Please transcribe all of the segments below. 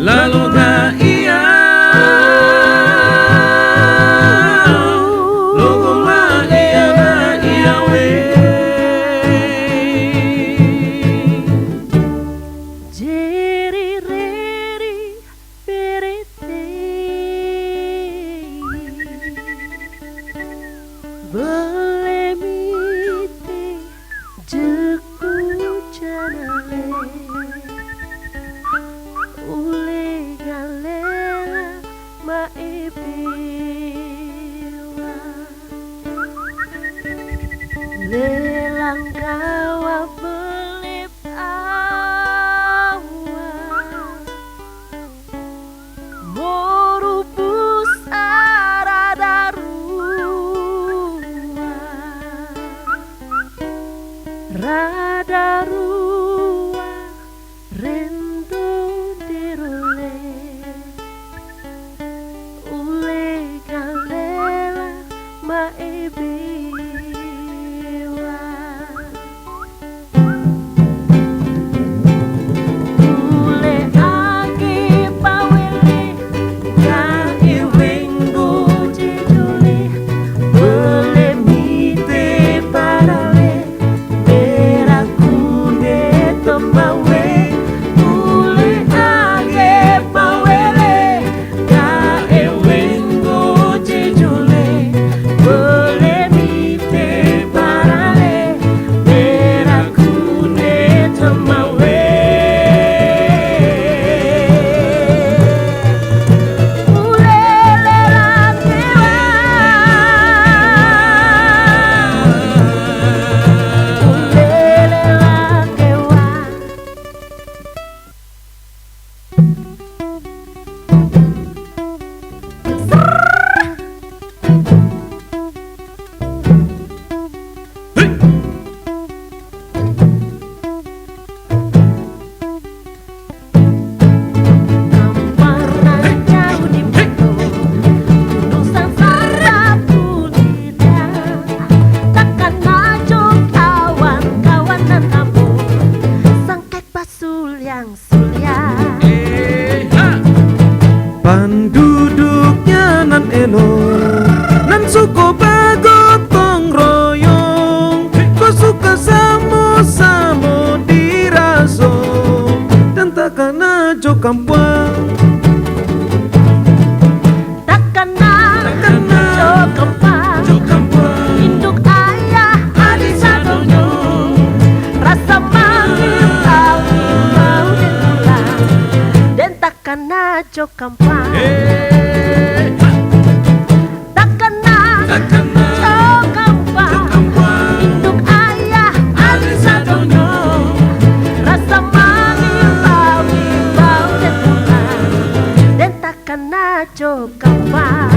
lalu gak iya logo mah iya gak iya we jeri reri berete belemite jeku janale ule galela maebewa lelang kawa belip awa morubus radarua rendo dirule ule galela maebewa ule ake pawele ka iwengu jejule bele mite parale berakunde tomawe ule ake pawele ka iwengu jejule bele mite parale berakunde tomawe Panduduknya nan elok nan suko bagotong royong kau suka samo-samo diraso dan takkan ajo kampung takkan jo kampung induk ayah adi sadonyo rasa manggil kau mau dengulang dan takkan jo kampung takkan jo kampung induk ayah adi sadonyo rasa manggil kau mau dengulang dan takkan jo kampung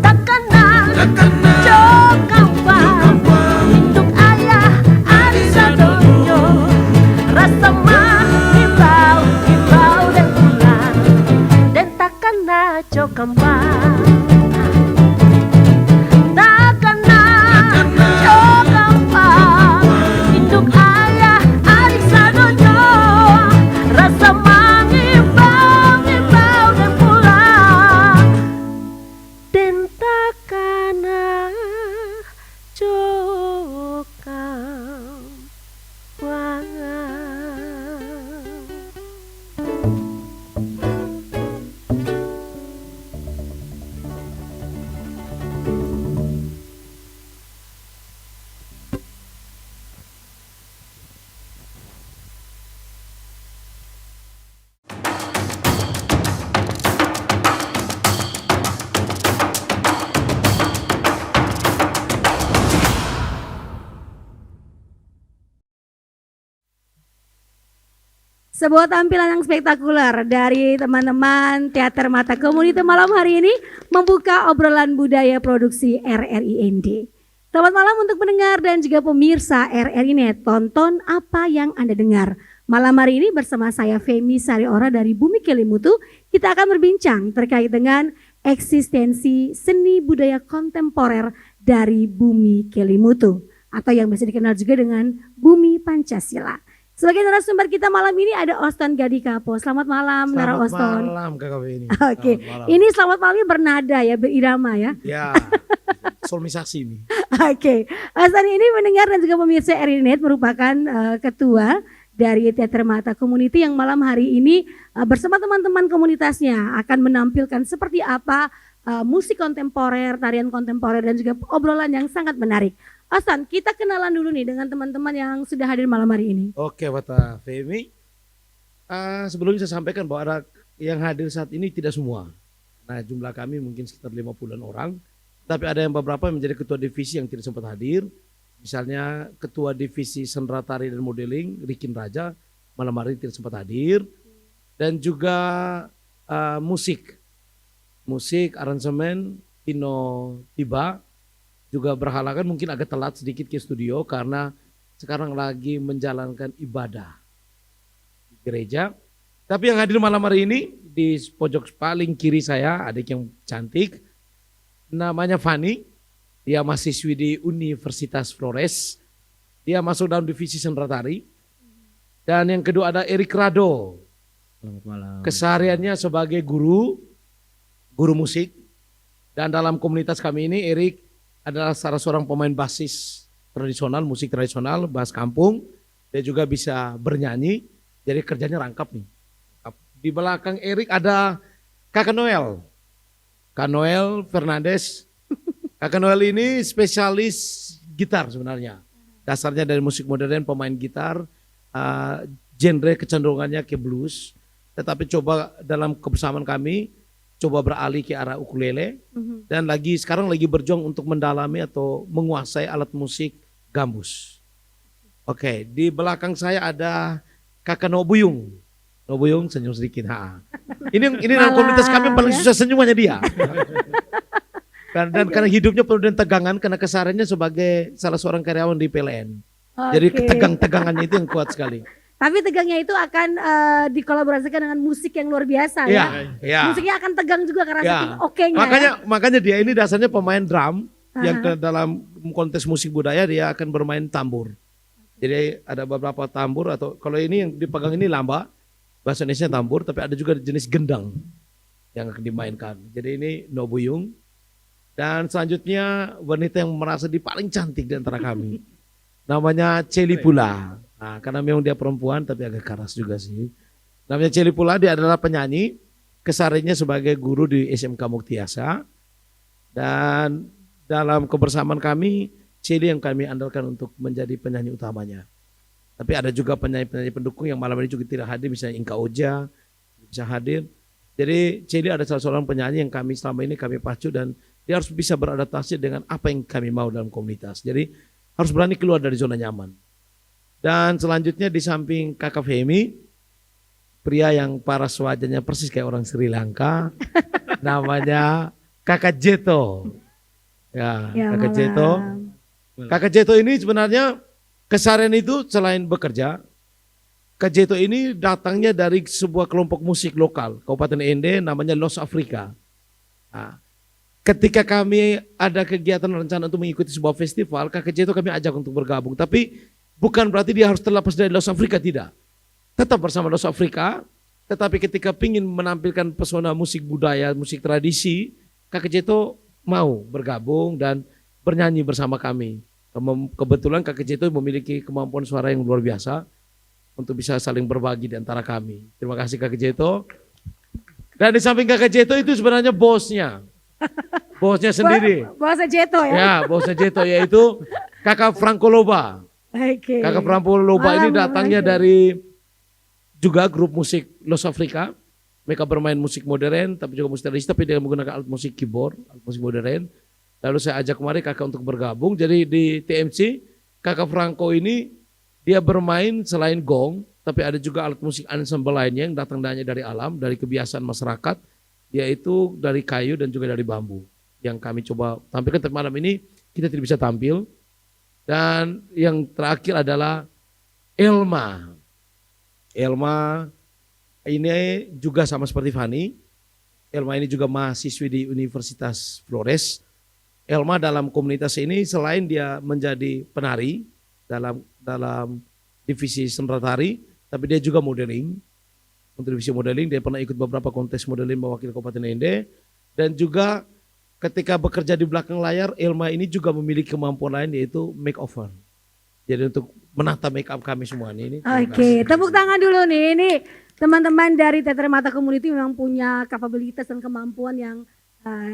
takkan jo kampung induk ayah adi sadonyo rasa manggil kau dan pulang dan takkan jo kampung takkan jo kampung induk ayah adi sadonyo rasa manggil dan pulang dan takkan jo kampung. Sebuah tampilan yang spektakuler dari teman-teman Teater Mata Komuniti malam hari ini membuka obrolan budaya produksi RRIND. Selamat malam untuk pendengar dan juga pemirsa RRI Net. Tonton apa yang Anda dengar. Malam hari ini bersama saya Femi Sariora dari Bumi Kelimutu, kita akan berbincang terkait dengan eksistensi seni budaya kontemporer dari Bumi Kelimutu atau yang biasa dikenal juga dengan Bumi Pancasila. Sebagai narasumber kita malam ini ada Oston Gadikapo. Selamat malam, Nara Oston. Selamat malam KKP ini. Oke, ini selamat malamnya bernada ya, berirama ya. Ya, solmisasi ini. Oke, Oston ini mendengar dan juga pemirsa RRI.net merupakan ketua dari Teater Mata Community yang malam hari ini bersama teman-teman komunitasnya akan menampilkan seperti apa musik kontemporer, tarian kontemporer dan juga obrolan yang sangat menarik. Oston, kita kenalan dulu nih dengan teman-teman yang sudah hadir malam hari ini. Oke, Wata Femi. Sebelumnya saya sampaikan bahwa ada yang hadir saat ini tidak semua. Nah, jumlah kami mungkin sekitar 50-an orang. Tapi ada yang beberapa yang menjadi ketua divisi yang tidak sempat hadir. Misalnya ketua divisi sendera tari dan modeling, Rikin Raja, malam hari tidak sempat hadir. Dan juga musik, aransemen, Tino Tiba, juga berhalangan mungkin agak telat sedikit ke studio karena sekarang lagi menjalankan ibadah di gereja. Tapi yang hadir malam hari ini di pojok paling kiri saya, adik yang cantik, namanya Fani. Dia mahasiswi di Universitas Flores. Dia masuk dalam divisi sendera tari. Dan yang kedua ada Erik Rado. Selamat malam. Kesehariannya sebagai guru musik. Dan dalam komunitas kami ini Erik adalah salah seorang pemain basis tradisional, musik tradisional, bass kampung. Dia juga bisa bernyanyi, jadi kerjanya rangkap nih. Di belakang Erik ada Kakak Noel. Kak Noel Fernandes. Kakak Noel ini spesialis gitar sebenarnya. Dasarnya dari musik modern, pemain gitar, genre kecenderungannya ke blues. Tetapi coba dalam kebersamaan kami, coba beralih ke arah ukulele dan sekarang lagi berjuang untuk mendalami atau menguasai alat musik gambus. Oke, di belakang saya ada Kakak Nobuyung. Nobuyung senyum sedikit. Ini dalam komunitas kami paling susah senyumannya dia. Dan karena hidupnya penuh dengan tegangan karena kesehariannya sebagai salah seorang karyawan di PLN. Jadi ketegangannya itu yang kuat sekali. Tapi tegangnya itu akan dikolaborasikan dengan musik yang luar biasa ya. Musiknya akan tegang juga karena saking okenya. Makanya dia ini dasarnya pemain drum yang dalam kontes musik budaya dia akan bermain tambur. Jadi ada beberapa tambur atau kalau ini yang dipegang ini lamba, bahasa Indonesia tambur, tapi ada juga jenis gendang yang akan dimainkan. Jadi ini Nobuyung. Dan selanjutnya wanita yang merasa di paling cantik di antara kami. Namanya Celi Pula. Nah, karena memang dia perempuan tapi agak keras juga sih. Namanya Celi Pula, dia adalah penyanyi, kesehariannya sebagai guru di SMK Muktiasa. Dan dalam kebersamaan kami, Celi yang kami andalkan untuk menjadi penyanyi utamanya. Tapi ada juga penyanyi-penyanyi pendukung yang malam ini juga tidak hadir, misalnya Inka Oja bisa hadir. Jadi Celi ada salah seorang penyanyi yang kami selama ini kami pacu dan dia harus bisa beradaptasi dengan apa yang kami mau dalam komunitas. Jadi harus berani keluar dari zona nyaman. Dan selanjutnya di samping Kakak Femi, pria yang paras wajahnya persis kayak orang Sri Lanka, namanya Kakak Jeto. Ya Kakak Jeto. Kakak Jeto ini sebenarnya keseharian itu selain bekerja, Kak Jeto ini datangnya dari sebuah kelompok musik lokal, Kabupaten Ende, namanya Los Afrika. Nah, ketika kami ada kegiatan rencana untuk mengikuti sebuah festival, Kakak Jeto kami ajak untuk bergabung. Tapi bukan berarti dia harus terlepas dari Los Afrika, tidak. Tetap bersama Los Afrika, tetapi ketika ingin menampilkan pesona musik budaya, musik tradisi, Kakak Jeto mau bergabung dan bernyanyi bersama kami. Kebetulan Kakak Jeto memiliki kemampuan suara yang luar biasa untuk bisa saling berbagi di antara kami. Terima kasih Kakak Jeto. Dan di samping Kakak Jeto itu sebenarnya bosnya. Bosnya sendiri. Bosnya Jeto ya? Ya, bosnya Jeto yaitu Kakak Franco Loba. Kakak Franco Loba ini datangnya dari juga grup musik Los Afrika. Mereka bermain musik modern tapi juga musik tradisi, tapi dia menggunakan alat musik keyboard, alat musik modern. Lalu saya ajak kemari kakak untuk bergabung. Jadi di TMC Kakak Franco ini dia bermain selain gong, tapi ada juga alat musik ensemble lainnya yang datang dari alam, dari kebiasaan masyarakat, yaitu dari kayu dan juga dari bambu. Yang kami coba tampilkan, tapi malam ini kita tidak bisa tampil. Dan yang terakhir adalah Elma. Elma ini juga sama seperti Fani. Elma ini juga mahasiswi di Universitas Flores. Elma dalam komunitas ini selain dia menjadi penari dalam divisi seni tari, tapi dia juga modeling. Untuk divisi modeling, dia pernah ikut beberapa kontes modeling mewakili Kabupaten Ende. Dan juga ketika bekerja di belakang layar, Elma ini juga memiliki kemampuan lain yaitu makeover. Jadi untuk menata make up kami semua ini. Oke, tepuk tangan dulu nih. Ini teman-teman dari Teater Mata Community memang punya kapabilitas dan kemampuan yang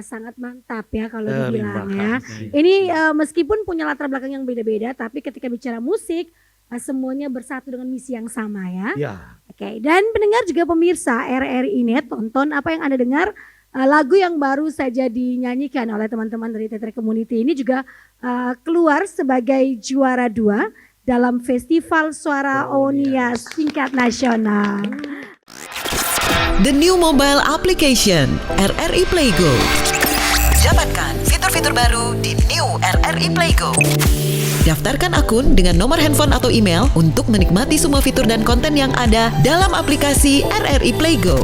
sangat mantap ya kalau dibilang ya. Ini meskipun punya latar belakang yang beda-beda, tapi ketika bicara musik, semuanya bersatu dengan misi yang sama ya. Ya. Oke, dan pendengar juga pemirsa RRI Net, tonton apa yang Anda dengar, lagu yang baru saja dinyanyikan oleh teman-teman dari Teater Community ini juga keluar sebagai juara 2 dalam Festival Suara Onia Tingkat Nasional. The new mobile application RRI Playgo. Dapatkan fitur-fitur baru di new RRI Playgo. Daftarkan akun dengan nomor handphone atau email untuk menikmati semua fitur dan konten yang ada dalam aplikasi RRI Playgo.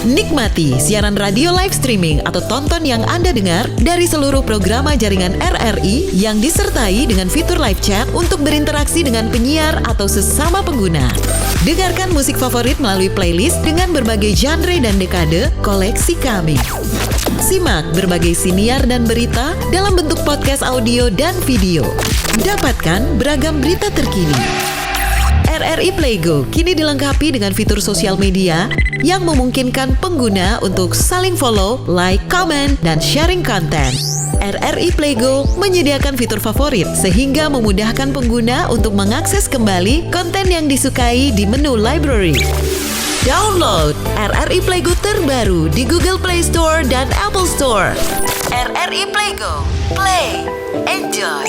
Nikmati siaran radio live streaming atau tonton yang Anda dengar dari seluruh program jaringan RRI yang disertai dengan fitur live chat untuk berinteraksi dengan penyiar atau sesama pengguna. Dengarkan musik favorit melalui playlist dengan berbagai genre dan dekade koleksi kami. Simak berbagai siniar dan berita dalam bentuk podcast audio dan video. Dapatkan beragam berita terkini. RRI Playgo kini dilengkapi dengan fitur sosial media yang memungkinkan pengguna untuk saling follow, like, comment, dan sharing konten. RRI Playgo menyediakan fitur favorit sehingga memudahkan pengguna untuk mengakses kembali konten yang disukai di menu library. Download RRI Playgo terbaru di Google Play Store dan Apple Store. RRI Playgo, play, enjoy.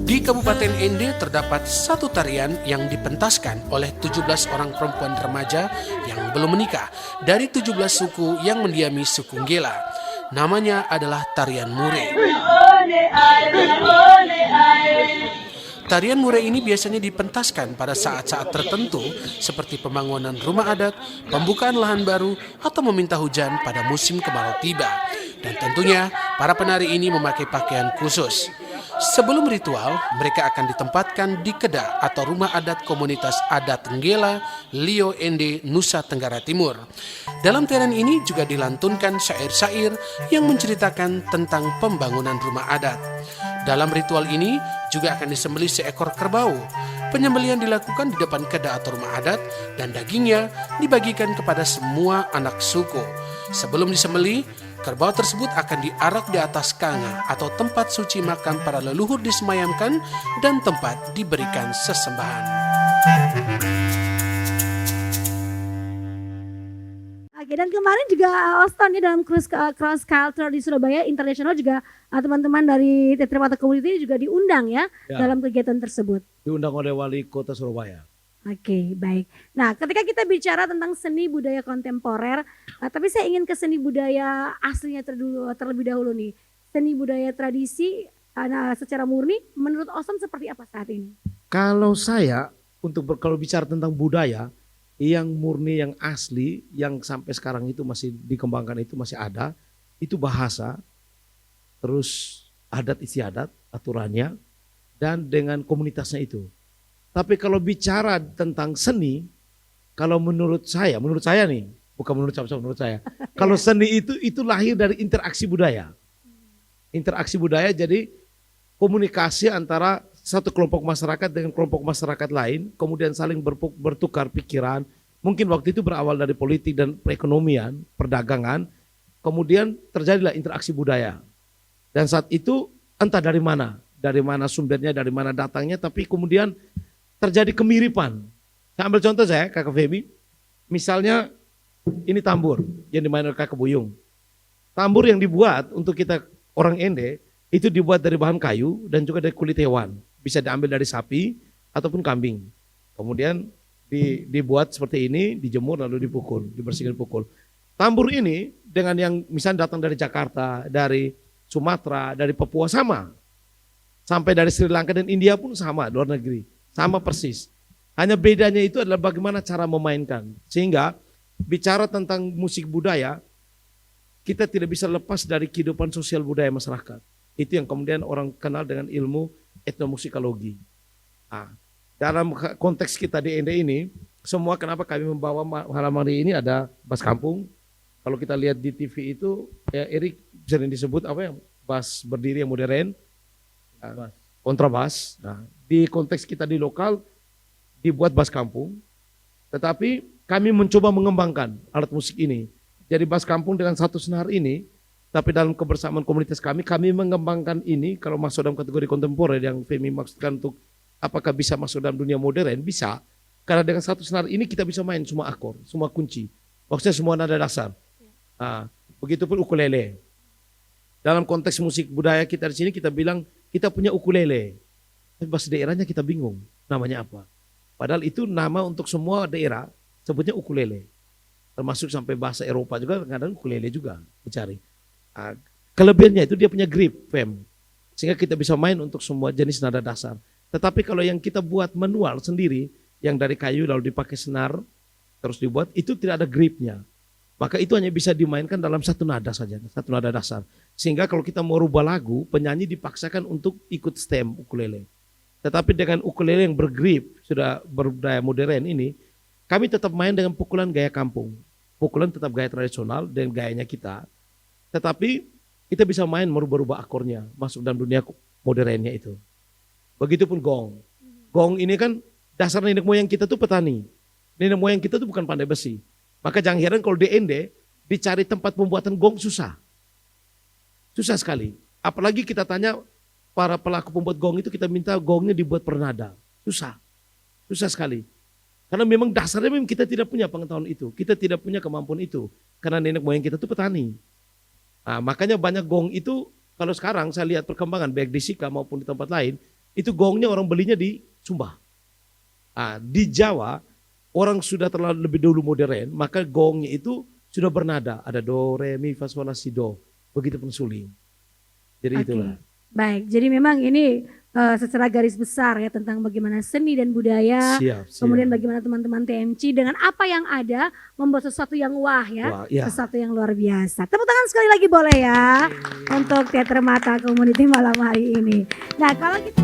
Di Kabupaten Ende terdapat satu tarian yang dipentaskan oleh 17 orang perempuan remaja yang belum menikah dari 17 suku yang mendiami suku Nggela. Namanya adalah tarian Mure. Tarian Mure ini biasanya dipentaskan pada saat-saat tertentu seperti pembangunan rumah adat, pembukaan lahan baru, atau meminta hujan pada musim kemarau tiba. Dan tentunya para penari ini memakai pakaian khusus. Sebelum ritual, mereka akan ditempatkan di Kedah atau rumah adat komunitas adat Nggela, Lio Ende, Nusa Tenggara Timur. Dalam tarian ini juga dilantunkan syair-syair yang menceritakan tentang pembangunan rumah adat. Dalam ritual ini juga akan disembelih seekor kerbau. Penyembelihan dilakukan di depan Kedah atau rumah adat dan dagingnya dibagikan kepada semua anak suku. Sebelum disembelih, kerbau tersebut akan diarak di atas kanga atau tempat suci makam para leluhur disemayamkan dan tempat diberikan sesembahan. Oke, dan kemarin juga Oston ya dalam cross culture di Surabaya International juga teman-teman dari Teater Mata Community juga diundang ya dalam kegiatan tersebut. Diundang oleh Wali Kota Surabaya. Oke, baik. Nah, ketika kita bicara tentang seni budaya kontemporer, tapi saya ingin ke seni budaya aslinya terlebih dahulu nih. Seni budaya tradisi secara murni, menurut Oston seperti apa saat ini? Kalau saya, kalau bicara tentang budaya, yang murni, yang asli, yang sampai sekarang itu masih dikembangkan itu masih ada, itu bahasa, terus adat istiadat, aturannya, dan dengan komunitasnya itu. Tapi kalau bicara tentang seni, kalau menurut saya nih, bukan menurut siapa-siapa, menurut saya. Kalau seni itu lahir dari interaksi budaya. Interaksi budaya jadi komunikasi antara satu kelompok masyarakat dengan kelompok masyarakat lain, kemudian saling bertukar pikiran. Mungkin waktu itu berawal dari politik dan perekonomian, perdagangan, kemudian terjadilah interaksi budaya. Dan saat itu entah dari mana sumbernya, dari mana datangnya, tapi kemudian terjadi kemiripan. Saya ambil contoh Kakak Feby. Misalnya ini tambur yang dimainkan Kakak Buyung. Tambur yang dibuat untuk kita orang Ende itu dibuat dari bahan kayu dan juga dari kulit hewan. Bisa diambil dari sapi ataupun kambing. Kemudian dibuat seperti ini, dijemur lalu dipukul, dibersihkan pukul. Tambur ini dengan yang misalnya datang dari Jakarta, dari Sumatera, dari Papua sama. Sampai dari Sri Lanka dan India pun sama, luar negeri. Sama persis. Hanya bedanya itu adalah bagaimana cara memainkan. Sehingga bicara tentang musik budaya, kita tidak bisa lepas dari kehidupan sosial budaya masyarakat. Itu yang kemudian orang kenal dengan ilmu etnomusikologi. Nah, dalam konteks kita di ND ini, semua kenapa kami membawa malam hari ini ada bass kampung. Kalau kita lihat di TV itu, ya Erik sering disebut apa ya, bass berdiri yang modern, kontrabas. Nah, di konteks kita di lokal dibuat bass kampung, tetapi kami mencoba mengembangkan alat musik ini. Jadi bass kampung dengan satu senar ini, tapi dalam kebersamaan komunitas kami mengembangkan ini. Kalau masuk dalam kategori kontemporer yang Femi maksudkan untuk apakah bisa masuk dalam dunia modern, bisa. Karena dengan satu senar ini kita bisa main semua akor, semua kunci. Maksudnya semua nada dasar. Nah, begitupun ukulele. Dalam konteks musik budaya kita di sini kita bilang kita punya ukulele. Tapi bahasa daerahnya kita bingung namanya apa. Padahal itu nama untuk semua daerah sebutnya ukulele. Termasuk sampai bahasa Eropa juga kadang ukulele juga dicari. Nah, kelebihannya itu dia punya grip, Fem. Sehingga kita bisa main untuk semua jenis nada dasar. Tetapi kalau yang kita buat manual sendiri, yang dari kayu lalu dipakai senar, terus dibuat, itu tidak ada gripnya. Maka itu hanya bisa dimainkan dalam satu nada saja, satu nada dasar. Sehingga kalau kita mau rubah lagu, penyanyi dipaksakan untuk ikut stem ukulele. Tetapi dengan ukulele yang bergrip, sudah berbudaya modern ini, kami tetap main dengan pukulan gaya kampung. Pukulan tetap gaya tradisional dan gayanya kita. Tetapi kita bisa main merubah-rubah akornya, masuk dalam dunia modernnya itu. Begitupun gong. Gong ini kan dasar nenek moyang kita tuh petani. Nenek moyang kita tuh bukan pandai besi. Maka jangan heran kalau di ND dicari tempat pembuatan gong susah. Susah sekali. Apalagi kita tanya para pelaku pembuat gong itu, kita minta gongnya dibuat per nada. Susah. Susah sekali. Karena memang dasarnya memang kita tidak punya pengetahuan itu. Kita tidak punya kemampuan itu. Karena nenek moyang kita itu petani. Nah, makanya banyak gong itu, kalau sekarang saya lihat perkembangan baik di Sika maupun di tempat lain, itu gongnya orang belinya di Sumba. Nah, di Jawa, orang sudah terlalu lebih dulu modern, maka gongnya itu sudah bernada. Ada do, re, mi, fa, sol, la, si, do. Begitupun suling. Jadi itulah. Baik, jadi memang ini secara garis besar ya tentang bagaimana seni dan budaya, Siap. kemudian bagaimana teman-teman TMC dengan apa yang ada membuat sesuatu yang wah ya, Wah, iya. sesuatu yang luar biasa. Tepuk tangan sekali lagi boleh ya untuk Teater Mata Community malam hari ini. Nah kalau kita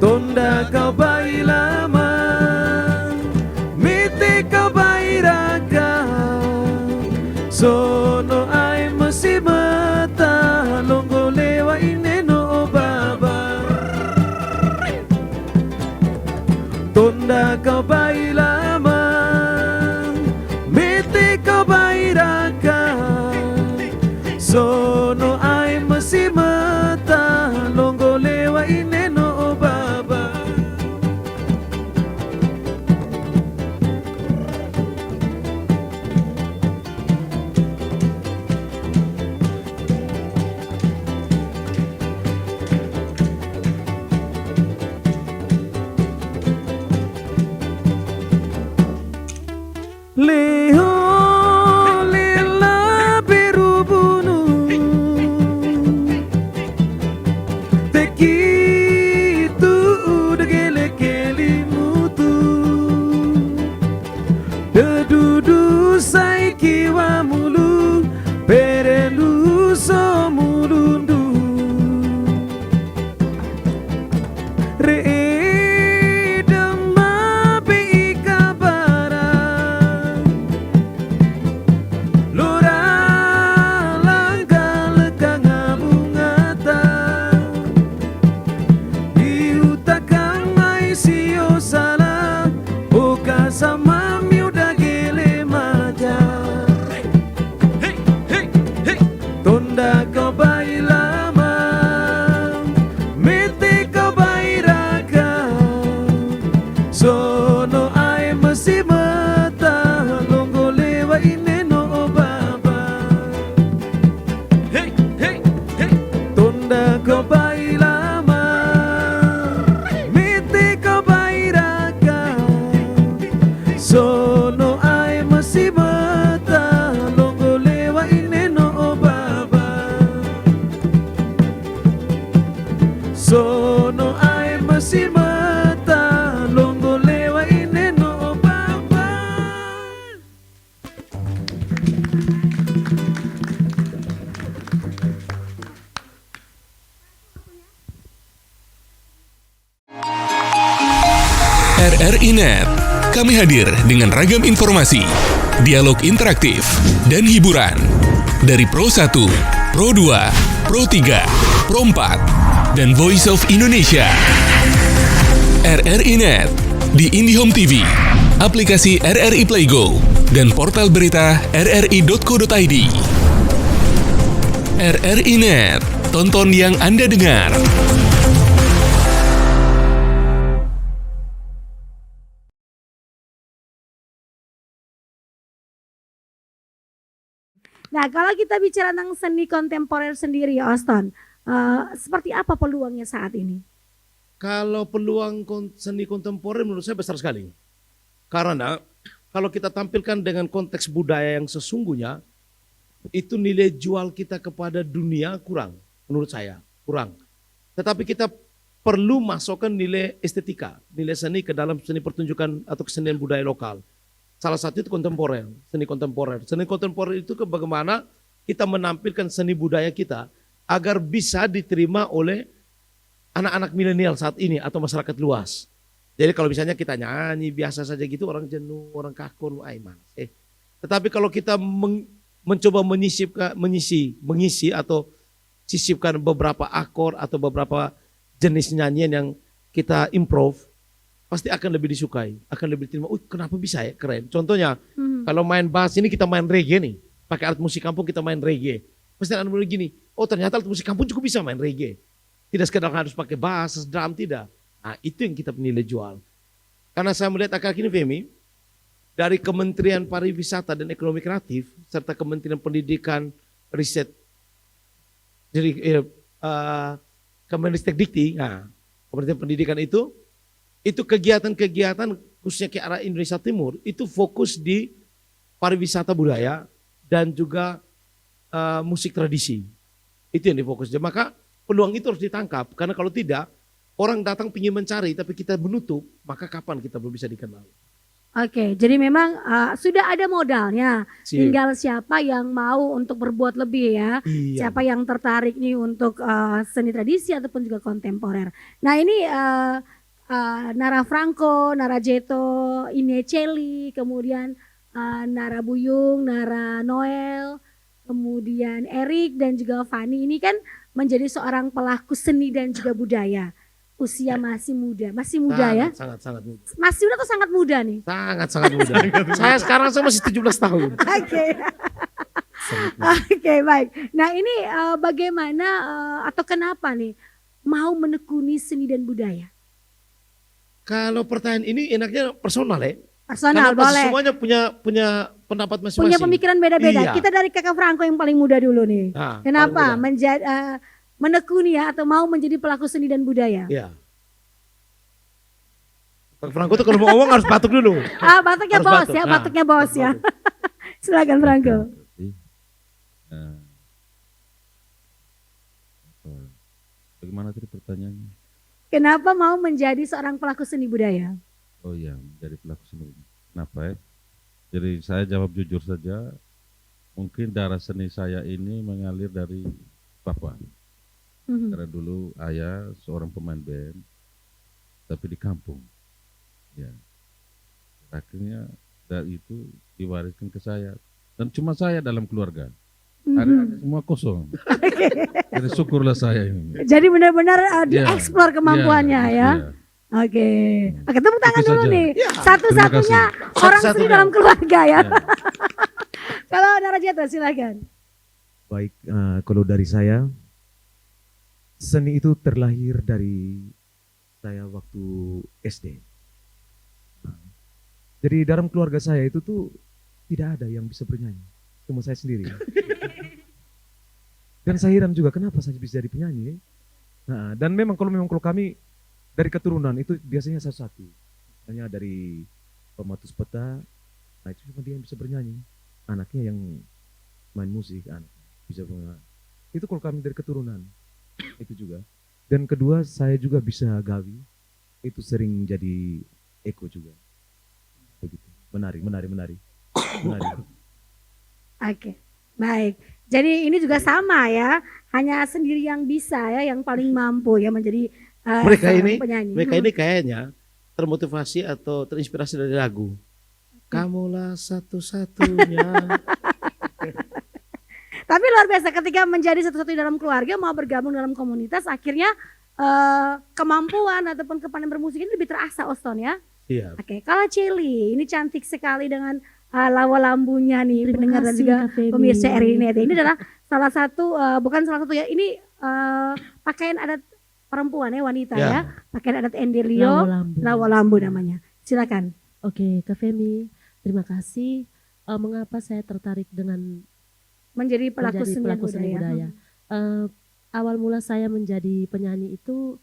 Tonda kau bayi lama, mite kau bayi raga, sono ai mesi mata, longo lewa ineno baba. Tonda kau bayi lama, mite kau bayi raga, sono ai mesi mata, longo lewa ineno baba. Leho lela berubunu tekitu degele kelimutu dedudu saiki wa mulu perelu so mulundu Lora no ai masih mata longo lewa ine no baba. RRI Net. Kami hadir dengan ragam informasi, dialog interaktif, dan hiburan. Dari Pro 1, Pro 2, Pro 3, Pro 4, dan Voice of Indonesia. RRI Net di IndiHome TV, aplikasi RRI Playgo, dan portal berita rri.co.id. RRI Net, tonton yang Anda dengar. Nah, kalau kita bicara tentang seni kontemporer sendiri, Oston, seperti apa peluangnya saat ini? Kalau peluang seni kontemporer menurut saya besar sekali. Karena kalau kita tampilkan dengan konteks budaya yang sesungguhnya, itu nilai jual kita kepada dunia kurang, menurut saya, kurang. Tetapi kita perlu masukkan nilai estetika, nilai seni ke dalam seni pertunjukan atau kesenian budaya lokal. Salah satu itu kontemporer, seni kontemporer. Seni kontemporer itu bagaimana kita menampilkan seni budaya kita agar bisa diterima oleh anak-anak milenial saat ini atau masyarakat luas. Jadi kalau misalnya kita nyanyi biasa saja gitu, orang jenuh, orang kaku, malas. Tetapi kalau kita mencoba mengisi atau sisipkan beberapa akor atau beberapa jenis nyanyian yang kita improve, pasti akan lebih disukai, akan lebih diterima. Kenapa bisa ya, keren. Contohnya, kalau main bass ini kita main reggae nih, pakai alat musik kampung kita main reggae. Pasti akan mulai gini, oh ternyata alat musik kampung juga bisa main reggae. Tidak sekedar harus pakai bass, drum, tidak. Nah itu yang kita nilai jual. Karena saya melihat akhir ini Femi, dari Kementerian Pariwisata dan Ekonomi Kreatif, serta Kementerian Pendidikan, Riset, jadi Kemenristek-Dikti, nah, Kementerian Pendidikan itu kegiatan-kegiatan khususnya ke arah Indonesia Timur itu fokus di pariwisata budaya dan juga musik tradisi. Itu yang difokus. Maka peluang itu harus ditangkap karena kalau tidak orang datang ingin mencari tapi kita menutup, maka kapan kita belum bisa dikenal. Oke, jadi memang sudah ada modalnya. Sip. Tinggal siapa yang mau untuk berbuat lebih ya. Iya. Siapa yang tertarik nih untuk seni tradisi ataupun juga kontemporer. Nah ini Nara Franco, Nara Jeto, Ine Celi, kemudian Nara Buyung, Nara Noel, kemudian Erik dan juga Fani ini kan menjadi seorang pelaku seni dan juga budaya. Usia masih muda ya? Sangat muda. Masih muda atau sangat muda nih? Sangat muda. Saya masih 17 tahun. Oke. Oke, baik. Nah ini bagaimana atau kenapa nih mau menekuni seni dan budaya? Kalau pertanyaan ini enaknya personal ya. Personal, karena boleh. semuanya punya pendapat masing-masing. Punya pemikiran beda-beda. Iya. Kita dari Kakak Franco yang paling muda dulu nih. Nah, Kenapa paling menekuni ya atau mau menjadi pelaku seni dan budaya? Iya. Pak Franco tuh kalau mau ngomong harus batuk dulu. Batuknya Harus bos batuk. ya, Nah, batuknya bos ya. batuk. Silakan Franco. Bagaimana tadi pertanyaannya? Kenapa mau menjadi seorang pelaku seni budaya? Oh iya, menjadi pelaku seni. Kenapa ya? Jadi saya jawab jujur saja, mungkin darah seni saya ini mengalir dari bapak. Karena dulu ayah seorang pemain band, tapi di kampung. Ya, akhirnya dari itu diwariskan ke saya. Dan cuma saya dalam keluarga. Ada semua kosong. Jadi syukurlah saya ini. Jadi benar-benar dieksplor kemampuannya ya. Oke. Oke, tepuk tangan Itu dulu saja. nih. Satu-satunya orang seni Satu-satunya. dalam keluarga ya. Kalau Narajeta silakan. Baik, kalau dari saya, seni itu terlahir dari saya waktu SD. Jadi dalam keluarga saya itu tuh tidak ada yang bisa bernyanyi, cuma saya sendiri. Dan saya heran juga kenapa saya bisa jadi penyanyi. Nah, dan memang kalau kami dari keturunan itu biasanya satu-satu. Hanya dari pematus peta, nah itu cuma dia yang bisa bernyanyi. Anaknya yang main musik, anak bisa bernyanyi. Itu kalau kami dari keturunan itu juga. Dan kedua saya juga bisa gawi, itu sering jadi eko juga. Begitu. Menari. Oke, baik. Jadi ini juga sama ya, hanya sendiri yang bisa ya, yang paling mampu ya menjadi seorang penyanyi. Mereka ini kayaknya termotivasi atau terinspirasi dari lagu. Kamulah satu-satunya. Tapi luar biasa ketika menjadi satu-satunya dalam keluarga, mau bergabung dalam komunitas, akhirnya kemampuan ataupun kepandaian bermusik ini lebih terasa, Oston ya. Iya. Oke, kalau Celi, ini cantik sekali dengan lawa lambunya nih, pendengar dan juga pemirsa RRI Net. Ini adalah salah satu, bukan salah satu ya, ini pakaian adat perempuan ya, wanita ya. Pakaian adat Endelio, lawa lambu namanya. Silakan. Oke, Kak Femi, terima kasih. Mengapa saya tertarik dengan Menjadi pelaku seni budaya? Awal mula saya menjadi penyanyi itu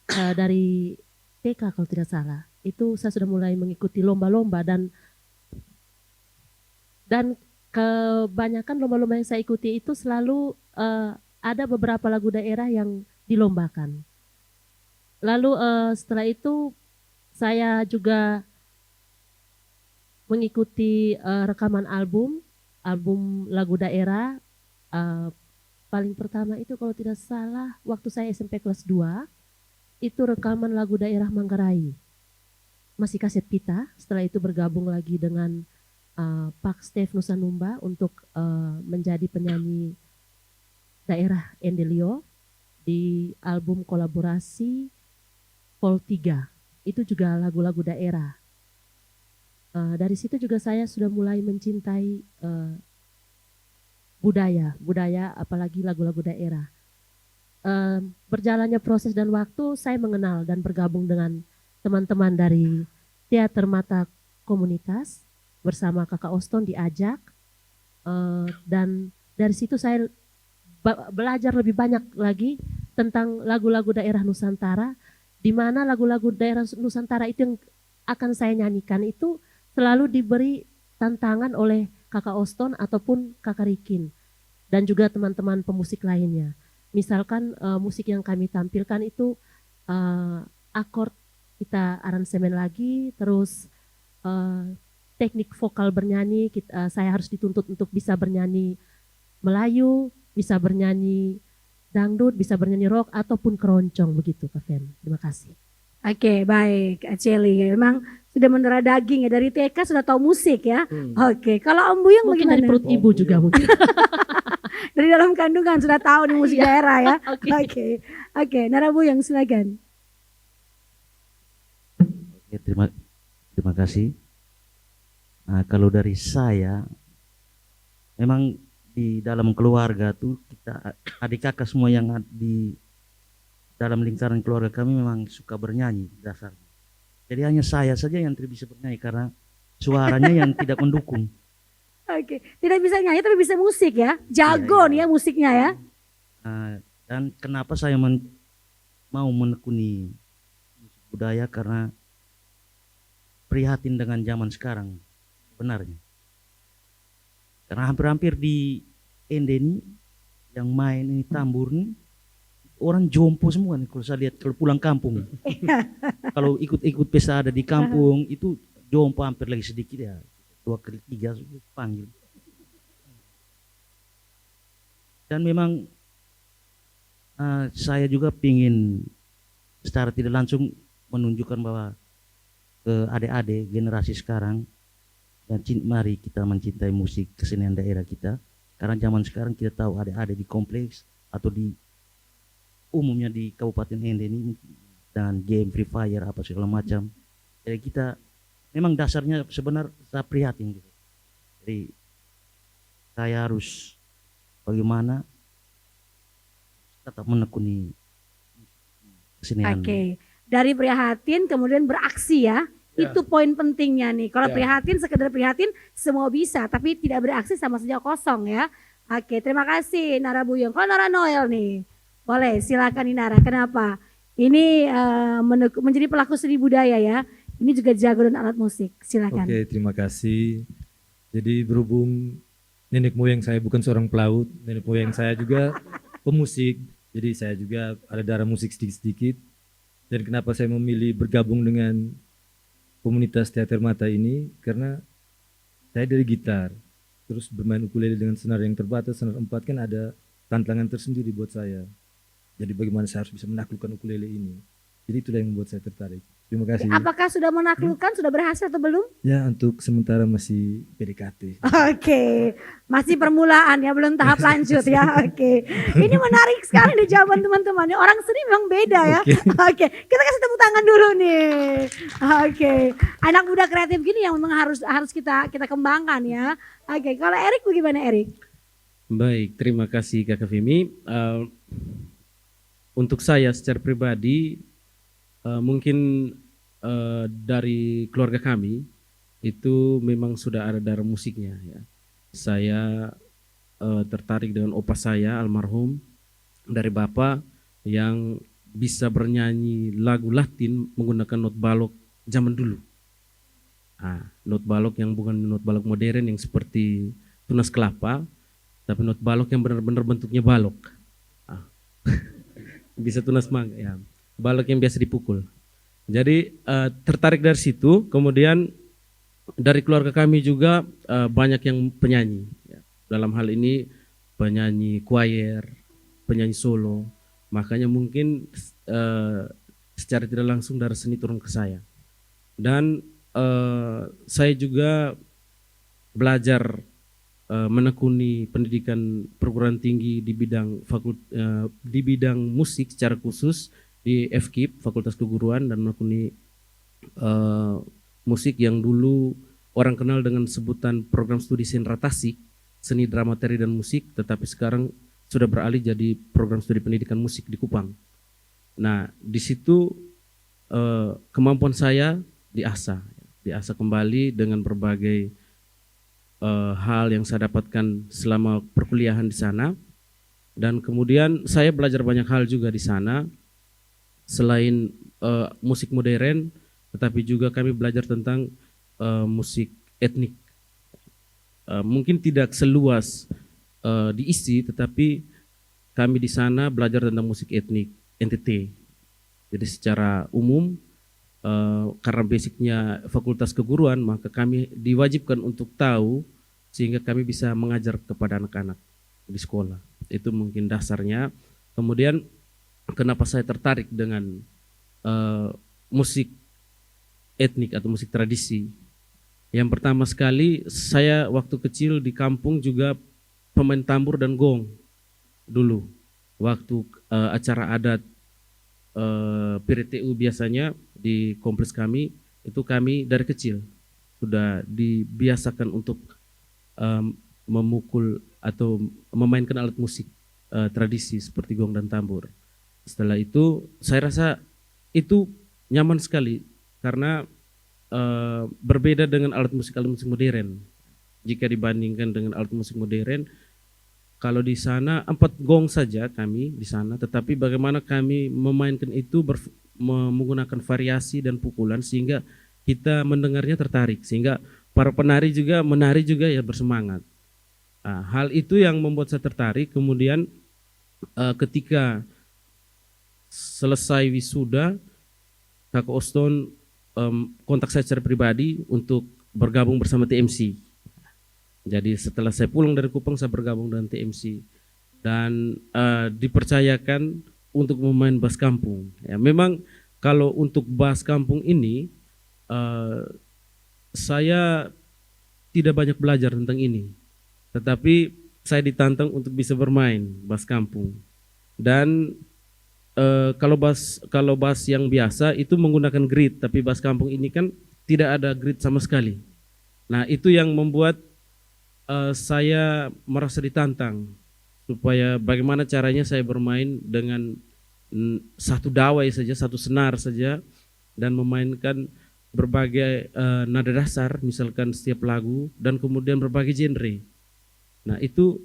dari TK kalau tidak salah. Itu saya sudah mulai mengikuti lomba-lomba dan kebanyakan lomba-lomba yang saya ikuti itu selalu ada beberapa lagu daerah yang dilombakan. Lalu setelah itu saya juga mengikuti rekaman album lagu daerah. Paling pertama itu kalau tidak salah waktu saya SMP kelas 2 itu rekaman lagu daerah Manggarai. Masih kaset pita, setelah itu bergabung lagi dengan Pak Stef Nusanumba untuk menjadi penyanyi daerah Endelio di album kolaborasi Vol 3. Itu juga lagu-lagu daerah. Dari situ juga saya sudah mulai mencintai budaya apalagi lagu-lagu daerah. Berjalannya proses dan waktu saya mengenal dan bergabung dengan teman-teman dari Teater Mata Komunitas bersama Kakak Oston diajak dan dari situ saya belajar lebih banyak lagi tentang lagu-lagu daerah Nusantara, di mana lagu-lagu daerah Nusantara itu yang akan saya nyanyikan itu selalu diberi tantangan oleh Kakak Oston ataupun Kakak Rikin dan juga teman-teman pemusik lainnya. Misalkan musik yang kami tampilkan itu akord kita aransemen lagi, terus teknik vokal bernyanyi, saya harus dituntut untuk bisa bernyanyi Melayu, bisa bernyanyi dangdut, bisa bernyanyi rock ataupun keroncong begitu Kak Fem. Terima kasih. Oke, baik, Celi. Memang sudah mendarah daging ya, dari TK sudah tahu musik ya. Oke, kalau Om Buyung Mungkin bagaimana? dari perut ibu juga mungkin. Dari dalam kandungan sudah tahu nih musik daerah ya. Oke, Nara Buyung silakan. Oke, terima kasih. Nah, kalau dari saya, memang di dalam keluarga tuh kita adik kakak semua yang di dalam lingkaran keluarga kami memang suka bernyanyi dasarnya. Jadi hanya saya saja yang tidak bisa bernyanyi karena suaranya yang tidak mendukung. Oke, tidak bisa nyanyi tapi bisa musik ya. Jago nih ya musiknya ya. Dan kenapa saya mau menekuni musik budaya, karena prihatin dengan zaman sekarang sebenarnya. Karena hampir-hampir di Ende ini yang main ini tambur nih orang jompo semua nih kalau saya lihat kalau pulang kampung. Kalau ikut-ikut pesta ada di kampung itu jompo hampir lagi sedikit ya. 2 kali 3 panggil. Dan memang saya juga ingin secara tidak langsung menunjukkan bahwa ke adik-adik generasi sekarang, dan mari kita mencintai musik kesenian daerah kita, karena zaman sekarang kita tahu adik-adik di kompleks atau di umumnya di Kabupaten Ende ini dengan game Free Fire apa segala macam. Jadi kita memang dasarnya sebenarnya saya prihatin gitu. Jadi saya harus bagaimana tetap menekuni kesenian. Oke, dari prihatin kemudian beraksi ya. Itu poin pentingnya nih. Kalau prihatin, sekedar prihatin semua bisa, tapi tidak beraksi sama saja kosong ya. Oke, terima kasih Nara Buyung. Kalau Nara Noel nih, boleh silakan nih Nara. Kenapa? Ini menjadi pelaku seni budaya ya. Ini juga jago dan alat musik. Silakan. Oke, terima kasih. Jadi berhubung nenek moyang saya bukan seorang pelaut, nenek moyang saya juga pemusik. Jadi saya juga ada darah musik sedikit-sedikit. Dan kenapa saya memilih bergabung dengan komunitas Teater Mata ini? Karena saya dari gitar, terus bermain ukulele dengan senar yang terbatas, senar 4 kan ada tantangan tersendiri buat saya. Jadi bagaimana saya harus bisa menaklukkan ukulele ini. Jadi itulah yang membuat saya tertarik. Terima kasih. Apakah sudah menaklukkan, sudah berhasil atau belum? Ya, untuk sementara masih PDKT. Oke, masih permulaan ya, belum tahap lanjut ya. Oke, ini menarik sekali nih jawaban teman-teman. Orang seni memang beda ya. Oke, kita kasih tepuk tangan dulu nih. Oke, anak muda kreatif gini yang memang harus kita kembangkan ya. Oke, kalau Erik bagaimana Erik? Baik, terima kasih Kakak Femi. Untuk saya secara pribadi, mungkin dari keluarga kami itu memang sudah ada darah musiknya ya. Saya tertarik dengan opa saya almarhum dari bapak yang bisa bernyanyi lagu Latin menggunakan not balok zaman dulu. Not balok yang bukan not balok modern yang seperti tunas kelapa, tapi not balok yang benar-benar bentuknya balok. Bisa tunas mangga ya, balok yang biasa dipukul. Jadi tertarik dari situ. Kemudian dari keluarga kami juga banyak yang penyanyi ya. Dalam hal ini penyanyi choir, penyanyi solo. Makanya mungkin secara tidak langsung dari seni turun ke saya. Dan saya juga belajar menekuni pendidikan perguruan tinggi di bidang musik secara khusus di FKIP, Fakultas Keguruan, dan menekuni musik yang dulu orang kenal dengan sebutan program studi senratasi, seni drama tari dan musik, tetapi sekarang sudah beralih jadi program studi pendidikan musik di Kupang. Nah, di situ kemampuan saya diasah kembali dengan berbagai hal yang saya dapatkan selama perkuliahan di sana, dan kemudian saya belajar banyak hal juga di sana. Selain musik modern, tetapi juga kami belajar tentang musik etnik. Mungkin tidak seluas diisi, tetapi kami di sana belajar tentang musik etnik NTT. Jadi secara umum, karena basicnya Fakultas Keguruan, maka kami diwajibkan untuk tahu sehingga kami bisa mengajar kepada anak-anak di sekolah. Itu mungkin dasarnya. Kemudian kenapa saya tertarik dengan musik etnik atau musik tradisi? Yang pertama sekali, saya waktu kecil di kampung juga pemain tambur dan gong dulu. Waktu acara adat PRTU biasanya di kompleks kami, itu kami dari kecil sudah dibiasakan untuk memukul atau memainkan alat musik tradisi seperti gong dan tambur. Setelah itu saya rasa itu nyaman sekali karena berbeda dengan alat musik modern. Jika dibandingkan dengan alat musik modern, kalau di sana 4 gong saja kami di sana, tetapi bagaimana kami memainkan itu menggunakan variasi dan pukulan sehingga kita mendengarnya tertarik, sehingga para penari juga menari juga ya bersemangat. Hal itu yang membuat saya tertarik. Kemudian ketika selesai wisuda, Kakak Oston kontak saya secara pribadi untuk bergabung bersama TMC. Jadi setelah saya pulang dari Kupang, saya bergabung dengan TMC dan dipercayakan untuk memain bass kampung. Ya, memang kalau untuk bass kampung ini saya tidak banyak belajar tentang ini, tetapi saya ditantang untuk bisa bermain bass kampung. Dan kalau bass yang biasa itu menggunakan grid, tapi bass kampung ini kan tidak ada grid sama sekali. Nah, itu yang membuat saya merasa ditantang supaya bagaimana caranya saya bermain dengan satu dawai saja, satu senar saja, dan memainkan berbagai nada dasar, misalkan setiap lagu, dan kemudian berbagai genre. Nah, itu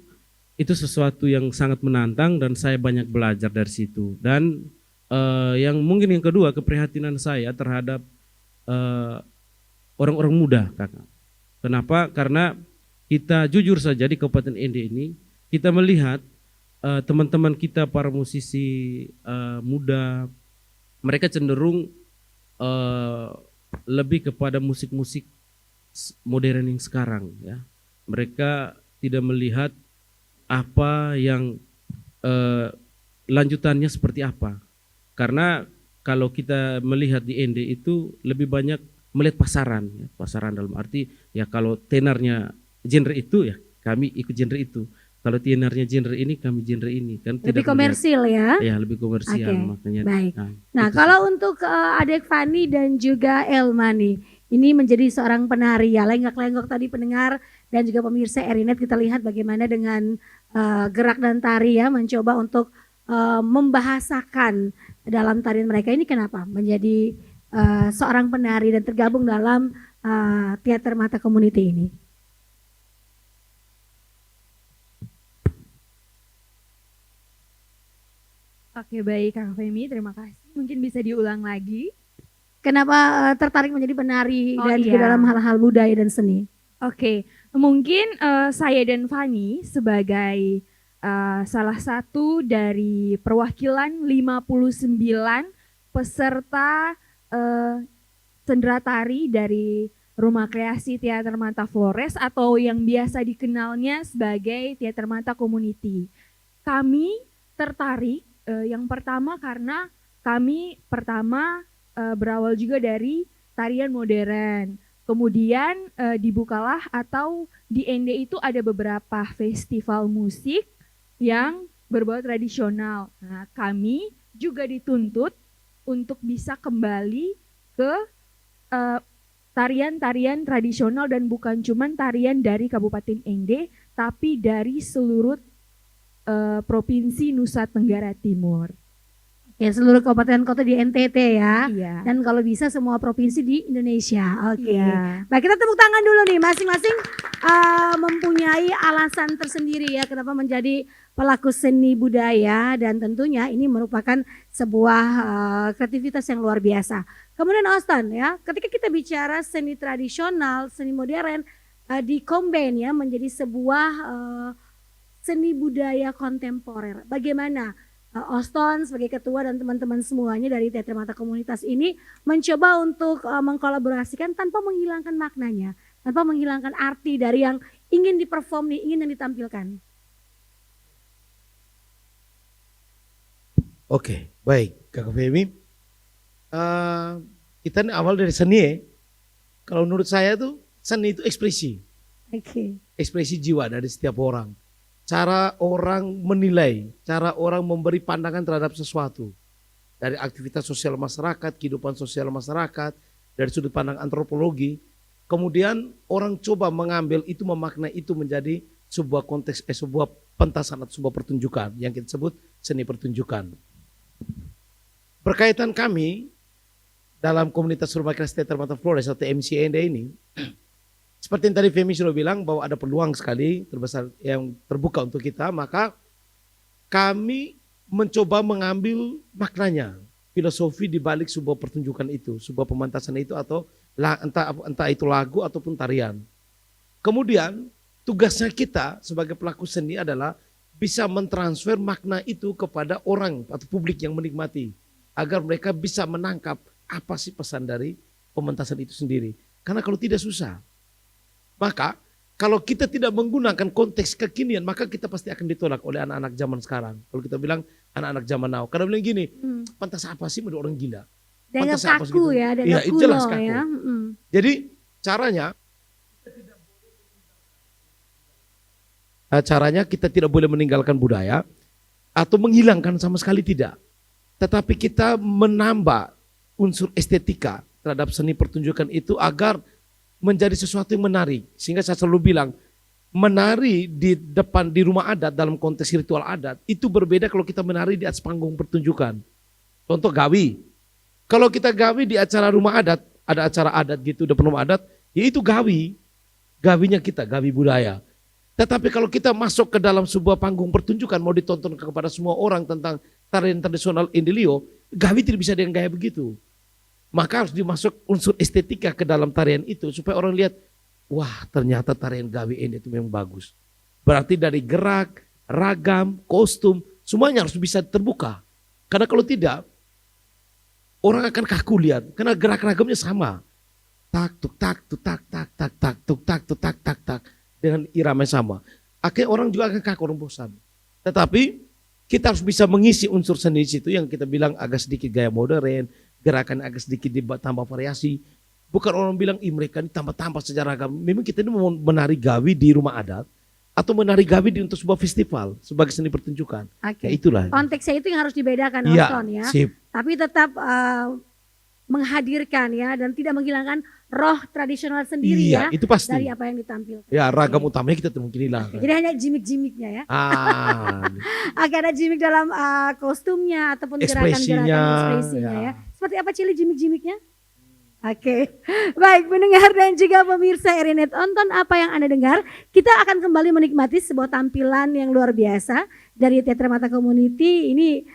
sesuatu yang sangat menantang dan saya banyak belajar dari situ. Dan yang mungkin yang kedua, keprihatinan saya terhadap orang-orang muda, Kakak. Kenapa? Karena kita jujur saja di Kabupaten Ende ini, kita melihat teman-teman kita para musisi muda, mereka cenderung lebih kepada musik-musik modern yang sekarang ya. Mereka tidak melihat apa yang lanjutannya seperti apa. Karena kalau kita melihat di ND itu lebih banyak melihat pasaran ya. Pasaran dalam arti ya kalau tenarnya genre itu ya kami ikut genre itu. Kalau tenornya genre ini kami genre ini kan Lebih tidak komersil ya? Ya lebih komersial Oke, makanya. baik. Nah itu kalau untuk Adek Fani dan juga Elmani, ini menjadi seorang penari ya, lenggak-lenggok tadi pendengar dan juga pemirsa RRI.net, kita lihat bagaimana dengan gerak dan tari ya, mencoba untuk membahasakan dalam tarian mereka ini. Kenapa menjadi seorang penari dan tergabung dalam Teater Mata Community ini? Oke baik Kak Femi, terima kasih. Mungkin bisa diulang lagi. Kenapa tertarik menjadi penari dan juga iya. dalam hal-hal budaya dan seni? Oke, mungkin saya dan Fani sebagai salah satu dari perwakilan 59 peserta sendera tari dari Rumah Kreasi Teater Mata Flores atau yang biasa dikenalnya sebagai Teater Mata Community. Kami tertarik yang pertama karena kami pertama berawal juga dari tarian modern. Kemudian dibukalah atau di ND itu ada beberapa festival musik yang berbau tradisional. Nah, kami juga dituntut untuk bisa kembali ke tarian-tarian tradisional dan bukan cuma tarian dari Kabupaten ND, tapi dari seluruh Provinsi Nusa Tenggara Timur. Ya, seluruh kabupaten kota di NTT ya. Iya. Dan kalau bisa semua provinsi di Indonesia. Oke. Iya. Baik, kita tepuk tangan dulu nih, masing-masing mempunyai alasan tersendiri ya kenapa menjadi pelaku seni budaya, dan tentunya ini merupakan sebuah kreativitas yang luar biasa. Kemudian Auston ya, ketika kita bicara seni tradisional, seni modern di-combine ya menjadi sebuah seni budaya kontemporer. Bagaimana Auston sebagai ketua dan teman-teman semuanya dari Teater Mata Komunitas ini mencoba untuk mengkolaborasikan tanpa menghilangkan maknanya, tanpa menghilangkan arti dari yang ingin diperform nih, ingin yang ditampilkan. Oke, baik Kakak Femi. Kita ini awal dari seni ya. Kalau menurut saya tuh seni itu ekspresi. Oke. Ekspresi jiwa dari setiap orang. Cara orang menilai, cara orang memberi pandangan terhadap sesuatu. Dari aktivitas sosial masyarakat, kehidupan sosial masyarakat, dari sudut pandang antropologi. Kemudian orang coba mengambil itu, memaknai itu menjadi sebuah konteks, sebuah pentasan atau sebuah pertunjukan yang kita sebut seni pertunjukan. Berkaitan kami dalam komunitas Rumah Kreasi Teater Mata Flores atau MCND ini, seperti yang tadi Femi sudah bilang bahwa ada peluang sekali terbesar yang terbuka untuk kita, maka kami mencoba mengambil maknanya, filosofi di balik sebuah pertunjukan itu, sebuah pemantasan itu, atau entah itu lagu ataupun tarian. Kemudian tugasnya kita sebagai pelaku seni adalah bisa mentransfer makna itu kepada orang atau publik yang menikmati, agar mereka bisa menangkap apa sih pesan dari pementasan itu sendiri. Karena kalau tidak susah. Maka kalau kita tidak menggunakan konteks kekinian, maka kita pasti akan ditolak oleh anak-anak zaman sekarang. Kalau kita bilang anak-anak zaman now, karena bilang gini, pantas apa sih menurut orang gila? Dianggap Pantas apa kaku gitu? ya, Iya, dianggap itu kuno jelas kaku. ya. Jadi caranya kita tidak boleh meninggalkan budaya atau menghilangkan sama sekali tidak. Tetapi kita menambah unsur estetika terhadap seni pertunjukan itu agar menjadi sesuatu yang menarik. Sehingga saya selalu bilang, menari di depan di rumah adat dalam konteks ritual adat itu berbeda kalau kita menari di atas panggung pertunjukan. Contoh gawi. Kalau kita gawi di acara rumah adat, ada acara adat gitu depan rumah adat, ya itu gawi. Gawinya kita, gawi budaya. Tetapi kalau kita masuk ke dalam sebuah panggung pertunjukan, mau ditonton kepada semua orang tentang tarian tradisional Indilio, gawi tidak bisa dengan gaya begitu. Maka harus dimasuk unsur estetika ke dalam tarian itu supaya orang lihat, wah ternyata tarian gawi ini itu memang bagus. Berarti dari gerak, ragam, kostum, semuanya harus bisa terbuka. Karena kalau tidak, orang akan kaku lihat, karena gerak ragamnya sama. Tak, tuk, tak, tuk, tak, tak, tak, tak, tuk, tak, tuk, tak, tak, tak, dengan irama yang sama. Akhirnya orang juga akan kaku, orang bosan. Tetapi kita harus bisa mengisi unsur seni itu yang kita bilang agak sedikit gaya modern, gerakan agak sedikit tambah variasi. Bukan orang bilang, mereka ini tambah-tambah secara ragam. Memang kita ini mau menari gawi di rumah adat, atau menari gawi untuk sebuah festival sebagai seni pertunjukan. Oke. Ya itulah. Konteksnya itu yang harus dibedakan, Iya, Oston ya. sip. Tapi tetap menghadirkan ya dan tidak menghilangkan roh tradisional sendiri Iya, ya itu pasti. dari apa yang ditampilkan. Ya ragam utamanya kita mungkin hilang. Jadi hanya gimmick-gimmicknya ya. Ah, Oke, ada gimmick dalam kostumnya ataupun Ekspresinya, gerakan-gerakan ekspresinya ya. ya. Seperti apa Cili gimmick-gimmicknya? Oke, baik pendengar dan juga pemirsa Erinet Onton, apa yang Anda dengar, kita akan kembali menikmati sebuah tampilan yang luar biasa dari Teater Mata Community. Ini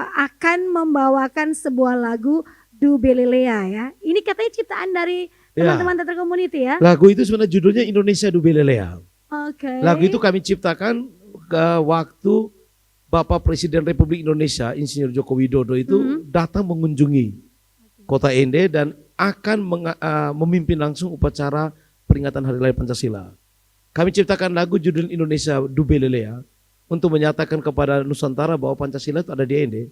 akan membawakan sebuah lagu Du Belelea ya. Ini katanya ciptaan dari teman-teman Teater Community ya. lagu itu sebenarnya judulnya Indonesia Du Belelea. Oke. Lagu itu kami ciptakan ke waktu Bapak Presiden Republik Indonesia Insinyur Joko Widodo itu datang mengunjungi Kota Ende dan akan memimpin langsung upacara peringatan Hari Lahir Pancasila. Kami ciptakan lagu judul Indonesia Du Belelea untuk menyatakan kepada Nusantara bahwa Pancasila itu ada di Ende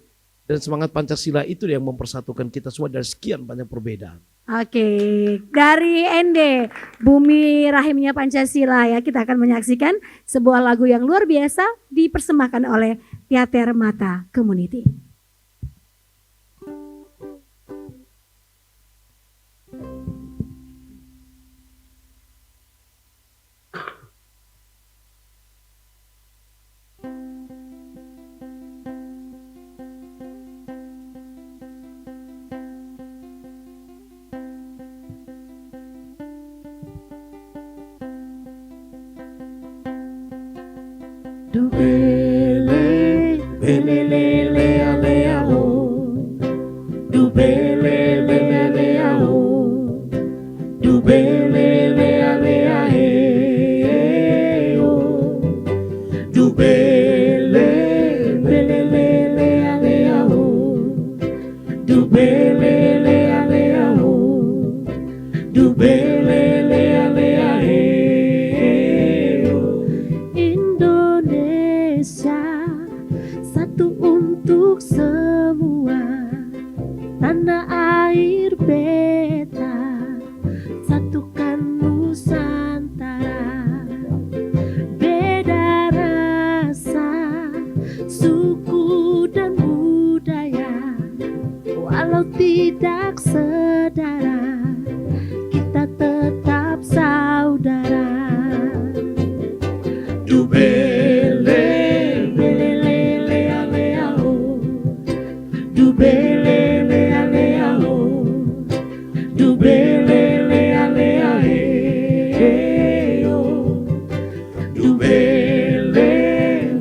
dan semangat Pancasila itu yang mempersatukan kita semua dari sekian banyak perbedaan. Oke, dari Ende, bumi rahimnya Pancasila ya, kita akan menyaksikan sebuah lagu yang luar biasa dipersembahkan oleh Teater Mata Community. Du bele, bele lea lea o. Du bele lea o. Du bele lea he o. Du bele lea o. Du bele lea o. Du bele lea he. Indonesia satu untuk semua, tanah air beta satukan Nusantara. Beda rasa, suku dan budaya, walau tidak sedara, kita tetap saudara. Du bele, bele lea lea o. Du bele lea o. Du bele lea he o. Du bele lea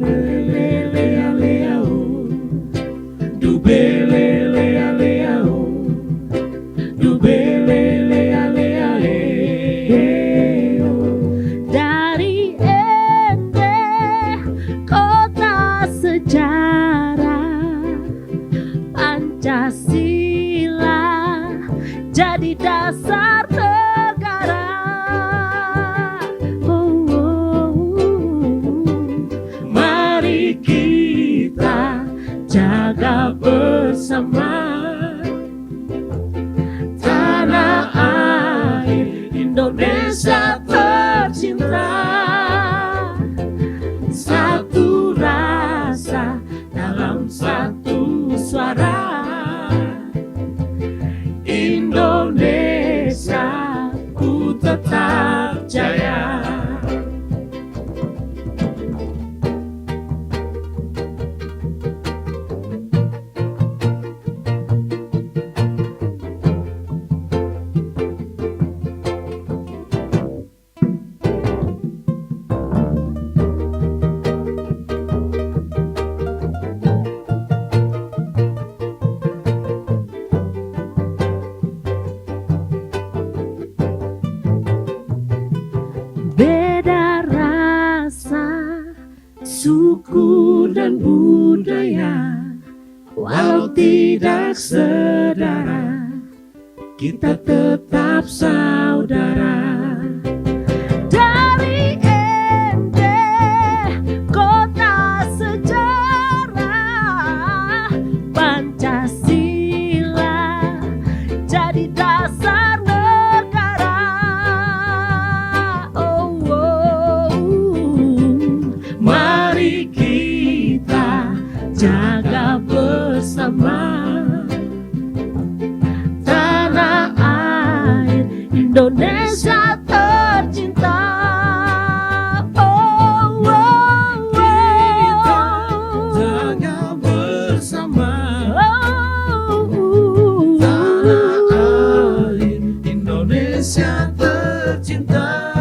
o. Du bele lea o. Du bele lea he o. Dari kota sejarah, Pancasila jadi dasar negara. Mari kita jaga bersama tanah air Indonesia tercinta. Satu rasa dalam satu suara, Indonesia ku tetap jaya. walau tidak sedara, kita tetap saudara. Dari Ende, kota sejarah, Pancasila jadi dasar negara. Oh, oh. Mari kita jaga bersama tanah air Indonesia tercinta. Oh, oh, oh. Jaga bersama tanah air Indonesia tercinta.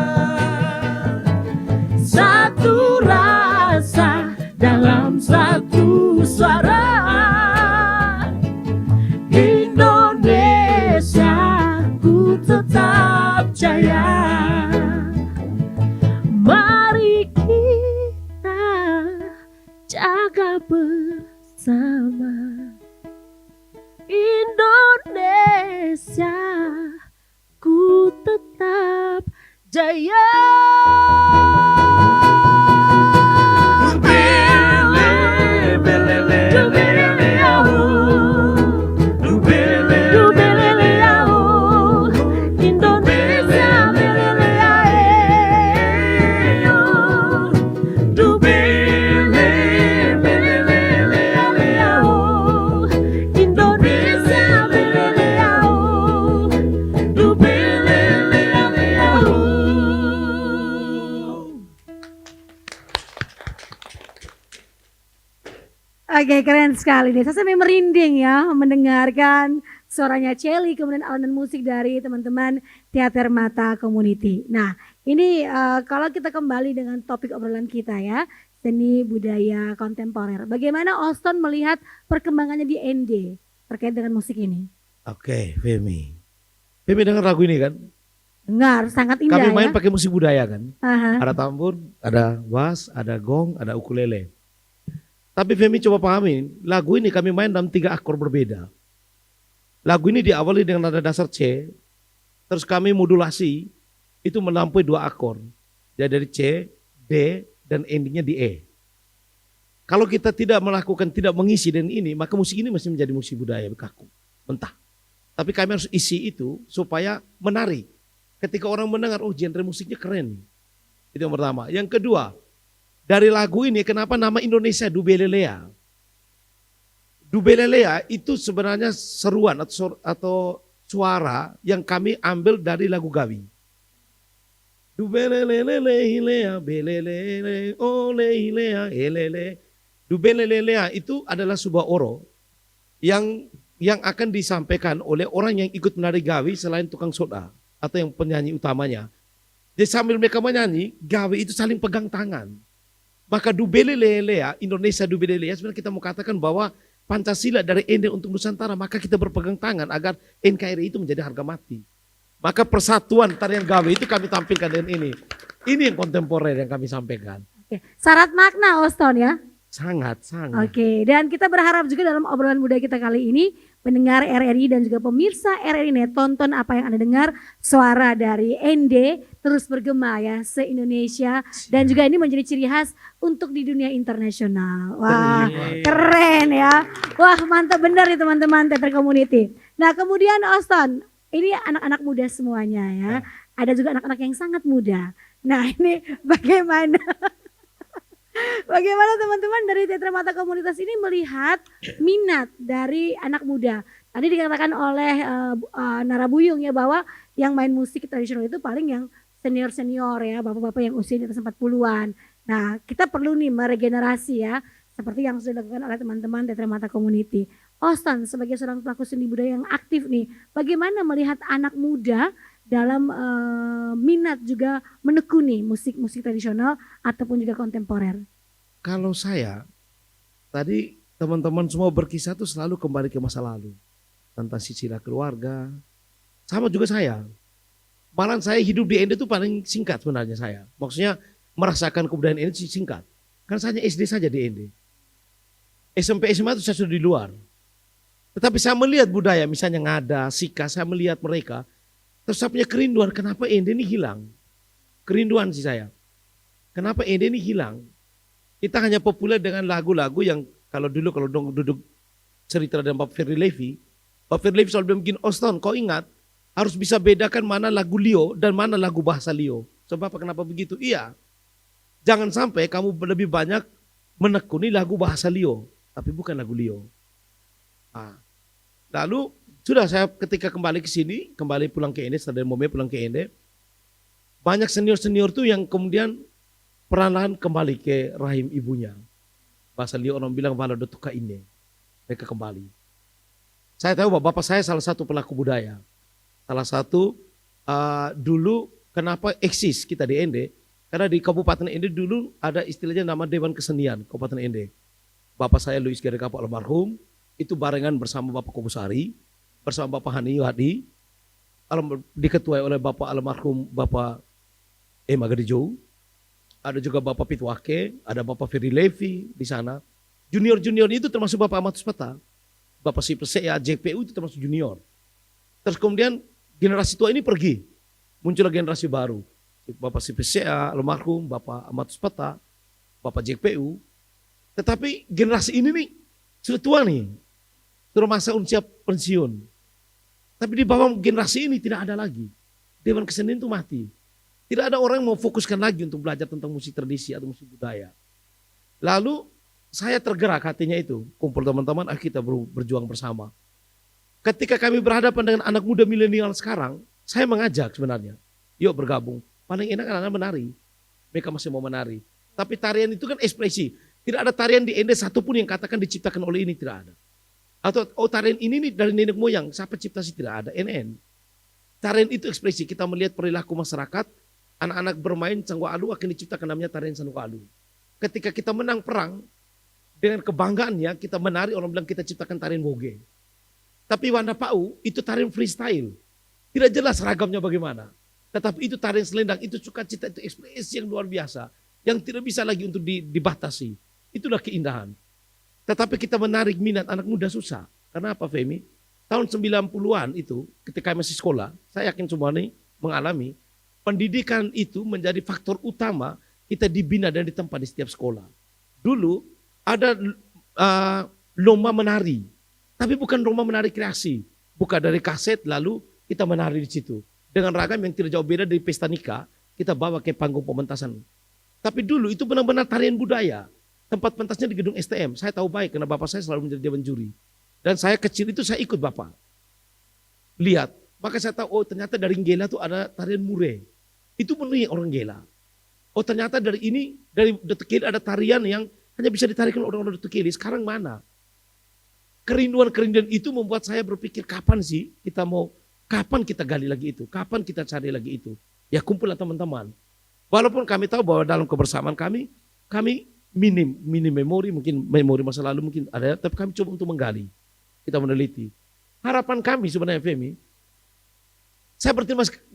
Satu rasa dalam satu suara, Indonesia ku tetap jaya. Mari kita jaga bersama Indonesia ku tetap jaya. Oke, keren sekali deh. Saya sampai merinding ya mendengarkan suaranya Celi, kemudian alunan musik dari teman-teman Teater Mata Community. Nah, ini kalau kita kembali dengan topik obrolan kita ya, seni budaya kontemporer. Bagaimana Oston melihat perkembangannya di ND terkait dengan musik ini? Oke, Femi. Femi dengar lagu ini kan? Dengar, sangat indah Kami main ya. pakai musik budaya kan? Aha. Ada tambur, ada bass, ada gong, ada ukulele. Tapi Femi coba pahami, lagu ini kami main dalam 3 akor berbeda. Lagu ini diawali dengan nada dasar C, terus kami modulasi, itu melampaui 2 akor. Jadi dari C, D, dan endingnya di E. Kalau kita tidak melakukan, tidak mengisi dengan ini, maka musik ini masih menjadi musik budaya kaku, mentah. Tapi kami harus isi itu supaya menarik. Ketika orang mendengar, oh genre musiknya keren. Itu yang pertama. Yang kedua, dari lagu ini kenapa nama Indonesia Dubelelea? Dubelelea itu sebenarnya seruan atau suara yang kami ambil dari lagu Gawi. Dubelelelelea, belelele, olelea, elele. Dubelelelea itu adalah sebuah oro yang akan disampaikan oleh orang yang ikut menari Gawi selain tukang soda atau yang penyanyi utamanya. Jadi sambil mereka menyanyi, Gawi itu saling pegang tangan. Maka Dubelelea, Indonesia Dubelelea, sebenarnya kita mau katakan bahwa Pancasila dari Ende untuk Nusantara, maka kita berpegang tangan agar NKRI itu menjadi harga mati. Maka persatuan tarian Gawi itu kami tampilkan dengan ini. Ini yang kontemporer yang kami sampaikan. Oke. Syarat makna Oston ya. Sangat, sangat. Oke, dan kita berharap juga dalam obrolan budaya kita kali ini, pendengar RRI dan juga pemirsa RRI Net, tonton apa yang Anda dengar, suara dari ND terus bergema ya se-Indonesia, dan juga ini menjadi ciri khas untuk di dunia internasional. Wah, keren ya. Wah, mantap benar nih teman-teman Teater Community. Nah, kemudian Oston, ini anak-anak muda semuanya ya. Ada juga anak-anak yang sangat muda. Nah, ini bagaimana? Bagaimana teman-teman dari Teater Mata Komunitas ini melihat minat dari anak muda? Tadi dikatakan oleh Narabuyung ya bahwa yang main musik tradisional itu paling yang senior-senior ya, bapak-bapak yang usianya di atas 40-an. Nah, kita perlu nih meregenerasi ya, seperti yang sudah dilakukan oleh teman-teman Teater Mata Community. Oston sebagai seorang pelaku seni budaya yang aktif nih, bagaimana melihat anak muda dalam minat juga menekuni musik-musik tradisional ataupun juga kontemporer? Kalau saya, tadi teman-teman semua berkisah tuh selalu kembali ke masa lalu. Tentang silsilah keluarga. Sama juga saya. Malah saya hidup di Ende itu paling singkat sebenarnya saya. Maksudnya merasakan kebudayaan Ende singkat. Kan saya SD saja di Ende. SMP SMA itu saya sudah di luar. Tetapi saya melihat budaya, misalnya Ngada, Sika, saya melihat mereka. Terus saya punya kerinduan, kenapa Ende ini hilang? Kerinduan sih saya. Kenapa Ende ini hilang? Kita hanya populer dengan lagu-lagu yang kalau duduk cerita dengan Bapak Ferry Levy, Bapak Ferry Levy selalu bilang begini, Oston, kau ingat harus bisa bedakan mana lagu Leo dan mana lagu bahasa Leo. Sebab kenapa begitu? Iya, jangan sampai kamu lebih banyak menekuni lagu bahasa Leo, tapi bukan lagu Leo. Lalu sudah saya ketika kembali ke sini, kembali pulang ke Ende, setelah momen pulang ke Ende, banyak senior-senior tuh yang kemudian perlahan kembali ke rahim ibunya. Bahasa Leo orang bilang bala dotuka ini. Mereka kembali. Saya tahu bahwa bapak saya salah satu pelaku budaya. Salah satu dulu kenapa eksis kita di Ende, karena di Kabupaten Ende dulu ada istilahnya nama Dewan Kesenian Kabupaten Ende. Bapak saya Luis Gerekapo almarhum, itu barengan bersama Bapak Kobusari, bersama Bapak Hani Yuhadi, diketuai oleh Bapak almarhum Bapak Magadijo, ada juga Bapak Pitwake, ada Bapak Ferry Levy di sana. Junior-junior itu termasuk Bapak Ahmad Speta, Bapak Sipesea, JPU itu termasuk junior. Terus kemudian generasi tua ini pergi, muncullah generasi baru. Bapak Sipesea, almarhum Bapak Ahmad Speta, Bapak JPU. Tetapi generasi ini nih sudah tua nih, sudah masa usia pensiun. Tapi di bawah generasi ini tidak ada lagi. Dewan Kesenian itu mati. Tidak ada orang yang mau fokuskan lagi untuk belajar tentang musik tradisi atau musik budaya. Lalu saya tergerak hatinya itu, kumpul teman-teman, kita berjuang bersama. Ketika kami berhadapan dengan anak muda milenial sekarang, saya mengajak sebenarnya, yuk bergabung. Paling enak anak-anak menari, mereka masih mau menari. Tapi tarian itu kan ekspresi. Tidak ada tarian di Ende satupun yang katakan diciptakan oleh ini, tidak ada. Atau tarian ini nih dari nenek moyang, siapa cipta sih, tidak ada, NN. Tarian itu ekspresi, kita melihat perilaku masyarakat, anak-anak bermain Sanggo Alu akan diciptakan namanya tarian Sanggo Alu. Ketika kita menang perang, dengan kebanggaannya kita menari, orang bilang kita ciptakan tarian Woge. Tapi Wanda Pau itu tarian freestyle. Tidak jelas ragamnya bagaimana. Tetapi itu tarian selendang, itu sukacita, itu ekspresi yang luar biasa. Yang tidak bisa lagi untuk dibatasi. Itulah keindahan. Tetapi kita menarik minat anak muda susah. Karena apa Femi? Tahun 90-an itu ketika masih sekolah, saya yakin semua ini mengalami, pendidikan itu menjadi faktor utama kita dibina dan ditempa di setiap sekolah. Dulu ada lomba menari, tapi bukan lomba menari kreasi. Buka dari kaset lalu kita menari di situ. Dengan ragam yang tidak jauh beda dari pesta nikah, kita bawa ke panggung pementasan. Tapi dulu itu benar-benar tarian budaya. Tempat pentasnya di gedung STM. Saya tahu baik karena bapak saya selalu menjadi dewan juri. Dan saya kecil itu saya ikut bapak. Lihat, maka saya tahu oh ternyata dari Nggela tuh ada tarian mure. Itu menuhi orang Nggela. Oh ternyata dari Detukili ada tarian yang hanya bisa ditarikan oleh orang Detukili. Sekarang mana? Kerinduan-kerinduan itu membuat saya berpikir kapan sih kapan kita gali lagi itu? Kapan kita cari lagi itu? Ya kumpulan teman-teman. Walaupun kami tahu bahwa dalam kebersamaan kami minim memori, mungkin memori masa lalu mungkin ada, tapi kami coba untuk menggali, kita meneliti. Harapan kami sebenarnya Femi, saya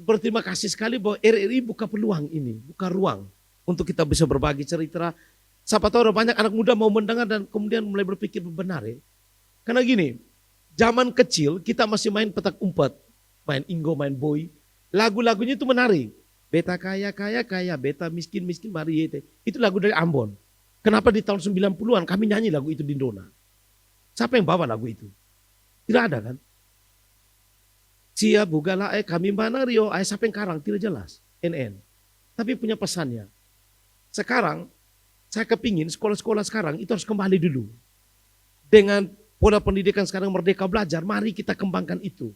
berterima kasih sekali bahwa RRI buka peluang ini, buka ruang untuk kita bisa berbagi cerita. Siapa tahu ada banyak anak muda mau mendengar dan kemudian mulai berpikir benar ya. Karena gini, zaman kecil kita masih main petak umpet, main inggo, main boy, lagu-lagunya itu menarik. Beta kaya, beta miskin, mari yete. Itu lagu dari Ambon. Kenapa di tahun 90-an kami nyanyi lagu itu di Indona? Siapa yang bawa lagu itu? Tidak ada kan? Cia bugala kami mana Rio, siapa yang karang? Tidak jelas. NN. Tapi punya pesannya. Sekarang, saya kepingin sekolah-sekolah sekarang itu harus kembali dulu. Dengan pola pendidikan sekarang merdeka belajar, mari kita kembangkan itu.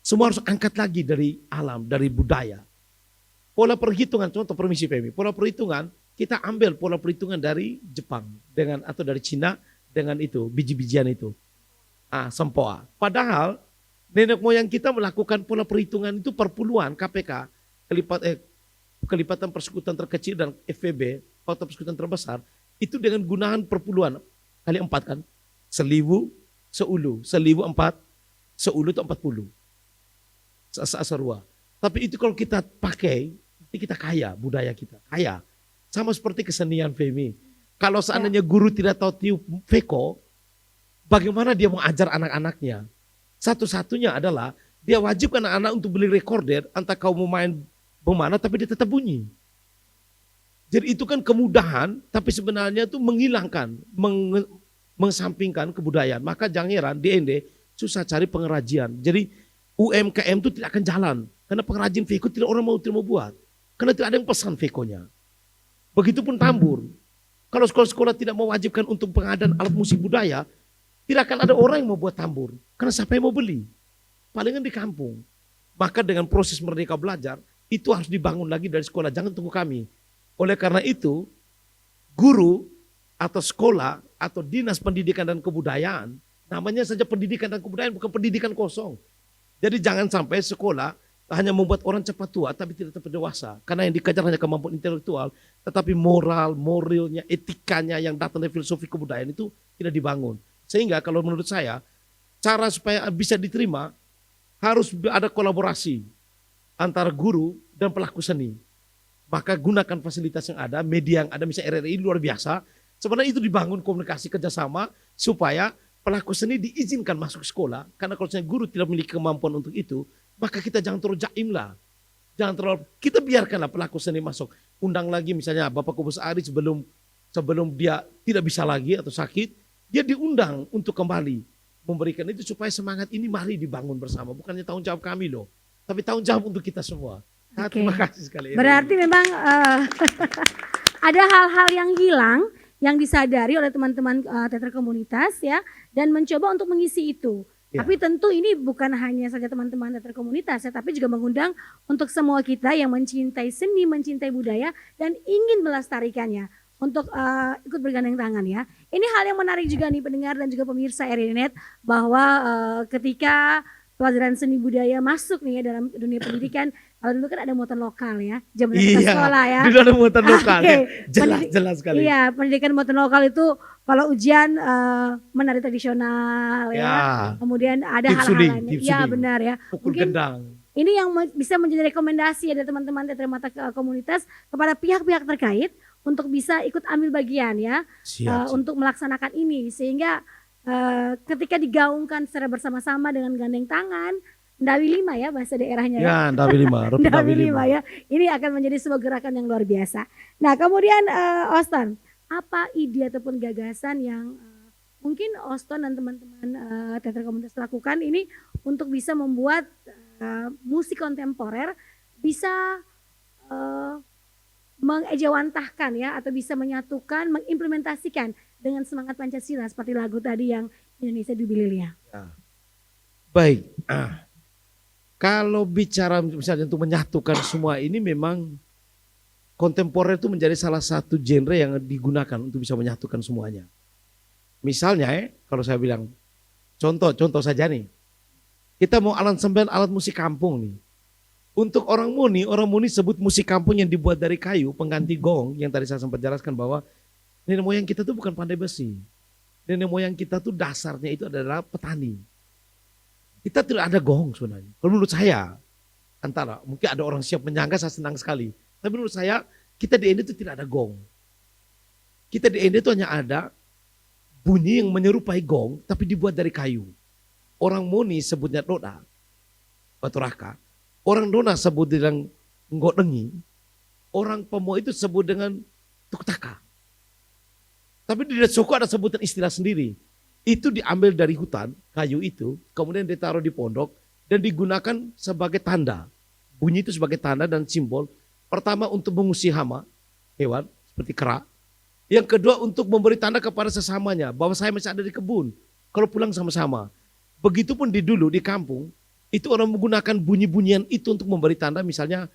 Semua harus angkat lagi dari alam, dari budaya. Pola perhitungan, contoh permisi Femi, pola perhitungan kita ambil pola perhitungan dari Jepang atau dari Cina dengan itu biji-bijian itu, sempoa. Padahal nenek moyang kita melakukan pola perhitungan itu perpuluhan KPK, kelipatan persekutuan terkecil dan FVB, faktor persekutuan terbesar itu dengan gunaan perpuluhan kali 4 kan, 1000 seulu 4, seulu itu 40, sarua. Tapi itu kalau kita pakai, kita kaya, budaya kita kaya. Sama seperti kesenian Femi. Kalau seandainya guru tidak tahu tiup veko, bagaimana dia mengajar anak-anaknya. Satu-satunya adalah dia wajib anak-anak untuk beli recorder, entah kau mau main bagaimana tapi dia tetap bunyi. Jadi itu kan kemudahan, tapi sebenarnya itu menghilangkan, mengesampingkan kebudayaan. Maka jangan heran di ND susah cari pengrajin. Jadi UMKM itu tidak akan jalan, karena pengrajin veko tidak mau buat, karena tidak ada yang pesan vekonya. Begitupun tambur. Kalau sekolah-sekolah tidak mewajibkan untuk pengadaan alat musik budaya, tidak akan ada orang yang mau buat tambur, karena siapa yang mau beli? Palingan di kampung. Maka dengan proses Merdeka Belajar, itu harus dibangun lagi dari sekolah, jangan tunggu kami. Oleh karena itu, guru atau sekolah atau dinas pendidikan dan kebudayaan, namanya saja pendidikan dan kebudayaan, bukan pendidikan kosong. Jadi jangan sampai sekolah hanya membuat orang cepat tua tapi tidak cepat dewasa. Karena yang dikejar hanya kemampuan intelektual, tetapi moralnya, etikanya yang datang dari filosofi kebudayaan itu tidak dibangun. Sehingga kalau menurut saya, cara supaya bisa diterima, harus ada kolaborasi antara guru dan pelaku seni. Maka gunakan fasilitas yang ada, media yang ada, misalnya RRI luar biasa. Sebenarnya itu dibangun komunikasi kerjasama supaya pelaku seni diizinkan masuk sekolah. Karena kalau misalnya guru tidak memiliki kemampuan untuk itu, maka kita jangan terlalu jaim lah. Jangan terlalu, kita biarkanlah pelaku seni masuk. Undang lagi misalnya Bapak Kubus Ari sebelum dia tidak bisa lagi atau sakit, dia diundang untuk kembali memberikan itu supaya semangat ini mari dibangun bersama. Bukannya tanggung jawab kami loh, tapi tanggung jawab untuk kita semua. Nah, terima kasih sekali. Berarti memang ada hal-hal yang hilang yang disadari oleh teman-teman teater komunitas ya, dan mencoba untuk mengisi itu. Ya. Tapi tentu ini bukan hanya saja teman-teman teater komunitas ya, tapi juga mengundang untuk semua kita yang mencintai seni, mencintai budaya dan ingin melestarikannya untuk ikut bergandeng tangan ya. Ini hal yang menarik juga nih pendengar dan juga pemirsa RRI.net bahwa ketika pelajaran seni budaya masuk nih ya dalam dunia pendidikan. Kalau dulu kan ada muatan lokal ya, zaman kita sekolah ya. Dulu ada muatan lokal ya, jelas sekali. Iya, pendidikan muatan lokal itu kalau ujian menari tradisional ya. Kemudian ada hal-hal lainnya. Iya benar ya. Pukul gendang. Ini yang bisa menjadi rekomendasi ya dari teman-teman teater mata komunitas kepada pihak-pihak terkait untuk bisa ikut ambil bagian ya. Untuk melaksanakan ini sehingga ketika digaungkan secara bersama-sama dengan gandeng tangan, Ndawi 5 ya bahasa daerahnya ya. Ya, Ndawi 5, Ndawi 5 ya. Ini akan menjadi sebuah gerakan yang luar biasa. Nah, kemudian Oston, apa ide ataupun gagasan yang mungkin Oston dan teman-teman teater komunitas lakukan ini untuk bisa membuat musik kontemporer bisa mengejawantahkan ya atau bisa menyatukan, mengimplementasikan dengan semangat Pancasila seperti lagu tadi yang Indonesia Jubililya. Ya. Baik. Kalau bicara misalnya untuk menyatukan semua ini memang kontemporer itu menjadi salah satu genre yang digunakan untuk bisa menyatukan semuanya. Misalnya kalau saya bilang contoh saja nih. Kita mau alat sembilan alat musik kampung nih. Untuk orang Muni sebut musik kampung yang dibuat dari kayu, pengganti gong yang tadi saya sempat jelaskan bahwa nenek moyang kita tuh bukan pandai besi. Nenek moyang kita tuh dasarnya itu adalah petani. Kita tidak ada gong sebenarnya. Kalau menurut saya, antara mungkin ada orang siap menyangka, saya senang sekali. Tapi menurut saya, kita di Ende itu tidak ada gong. Kita di Ende itu hanya ada bunyi yang menyerupai gong, tapi dibuat dari kayu. Orang Muni sebutnya doda, batu raka. Orang Dona sebut dengan nggodengi. Orang Pomo itu sebut dengan tuktaka. Tapi di Soko ada sebutan istilah sendiri. Itu diambil dari hutan, kayu itu, kemudian ditaruh di pondok dan digunakan sebagai tanda. Bunyi itu sebagai tanda dan simbol. Pertama untuk mengusir hama, hewan seperti kera. Yang kedua untuk memberi tanda kepada sesamanya, bahwa saya masih ada di kebun. Kalau pulang sama-sama. Begitupun di dulu di kampung, itu orang menggunakan bunyi-bunyian itu untuk memberi tanda, misalnya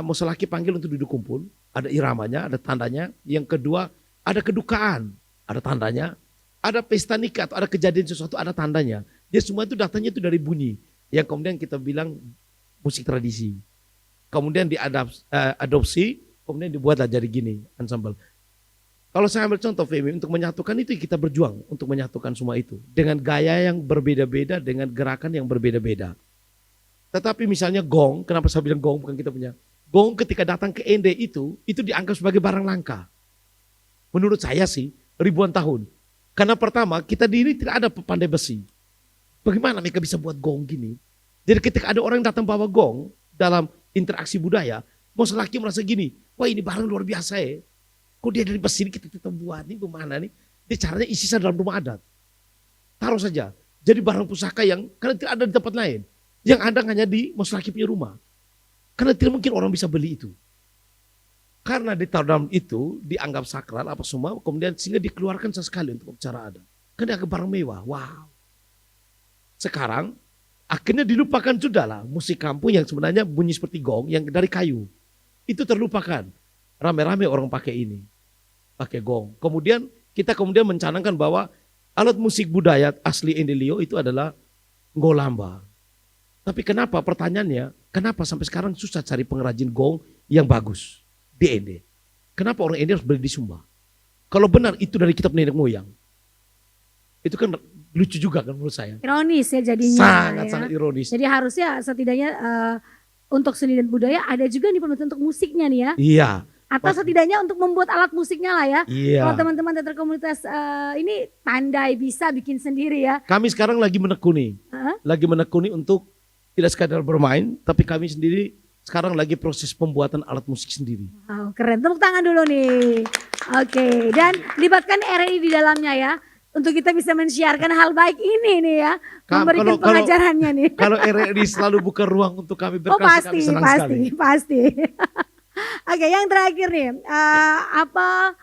musolaki panggil untuk duduk kumpul, ada iramanya, ada tandanya. Yang kedua ada kedukaan, ada tandanya. Ada pesta nikah atau ada kejadian sesuatu, ada tandanya. Dia semua itu datangnya itu dari bunyi. Yang kemudian kita bilang musik tradisi. Kemudian diadopsi, kemudian dibuatlah jadi gini, ensemble. Kalau saya ambil contoh Femi, untuk menyatukan itu kita berjuang untuk menyatukan semua itu. Dengan gaya yang berbeda-beda, dengan gerakan yang berbeda-beda. Tetapi misalnya gong, kenapa saya bilang gong bukan kita punya. Gong ketika datang ke Ende itu dianggap sebagai barang langka. Menurut saya sih, ribuan tahun. Karena pertama kita di ini tidak ada pandai besi. Bagaimana mereka bisa buat gong gini? Jadi ketika ada orang datang bawa gong dalam interaksi budaya, mau laki merasa gini, wah ini barang luar biasa ya. Kok dia dari besi ini kita tetap buat nih, gimana nih? Dia caranya isi dalam rumah adat. Taruh saja. Jadi barang pusaka yang karena tidak ada di tempat lain. Yang ada hanya di maslaki punya rumah. Karena tidak mungkin orang bisa beli itu. Karena ditaruh dalam itu dianggap sakral apa semua, kemudian sehingga dikeluarkan sesekali untuk upacara adat. Karena dia barang mewah. Wow. Sekarang akhirnya dilupakan sudah lah musik kampung yang sebenarnya bunyi seperti gong yang dari kayu. Itu terlupakan. Rame-rame orang pakai ini. Pakai gong. Kemudian kita mencanangkan bahwa alat musik budaya asli Endelio itu adalah ngolamba. Tapi kenapa pertanyaannya, kenapa sampai sekarang susah cari pengrajin gong yang bagus di Ende? Kenapa orang Ende harus beli di Sumba? Kalau benar itu dari kitab nenek moyang. Itu kan lucu juga kan menurut saya. Ironis ya jadinya. Sangat ironis. Jadi harusnya setidaknya untuk seni dan budaya ada juga nih penutup untuk musiknya nih ya. Iya. Atau setidaknya untuk membuat alat musiknya lah ya. Iya. Kalau teman-teman teater komunitas ini pandai bisa bikin sendiri ya. Kami sekarang lagi menekuni. Lagi menekuni untuk tidak sekadar bermain, tapi kami sendiri sekarang lagi proses pembuatan alat musik sendiri. Wow, keren. Tepuk tangan dulu nih. Oke, dan libatkan RRI di dalamnya ya. Untuk kita bisa mensiarkan hal baik ini nih ya. Memberikan pengajarannya nih. Kalau RRI selalu buka ruang untuk kami berkreasi, kami senang sekali. Pasti. Oke, yang terakhir nih, apa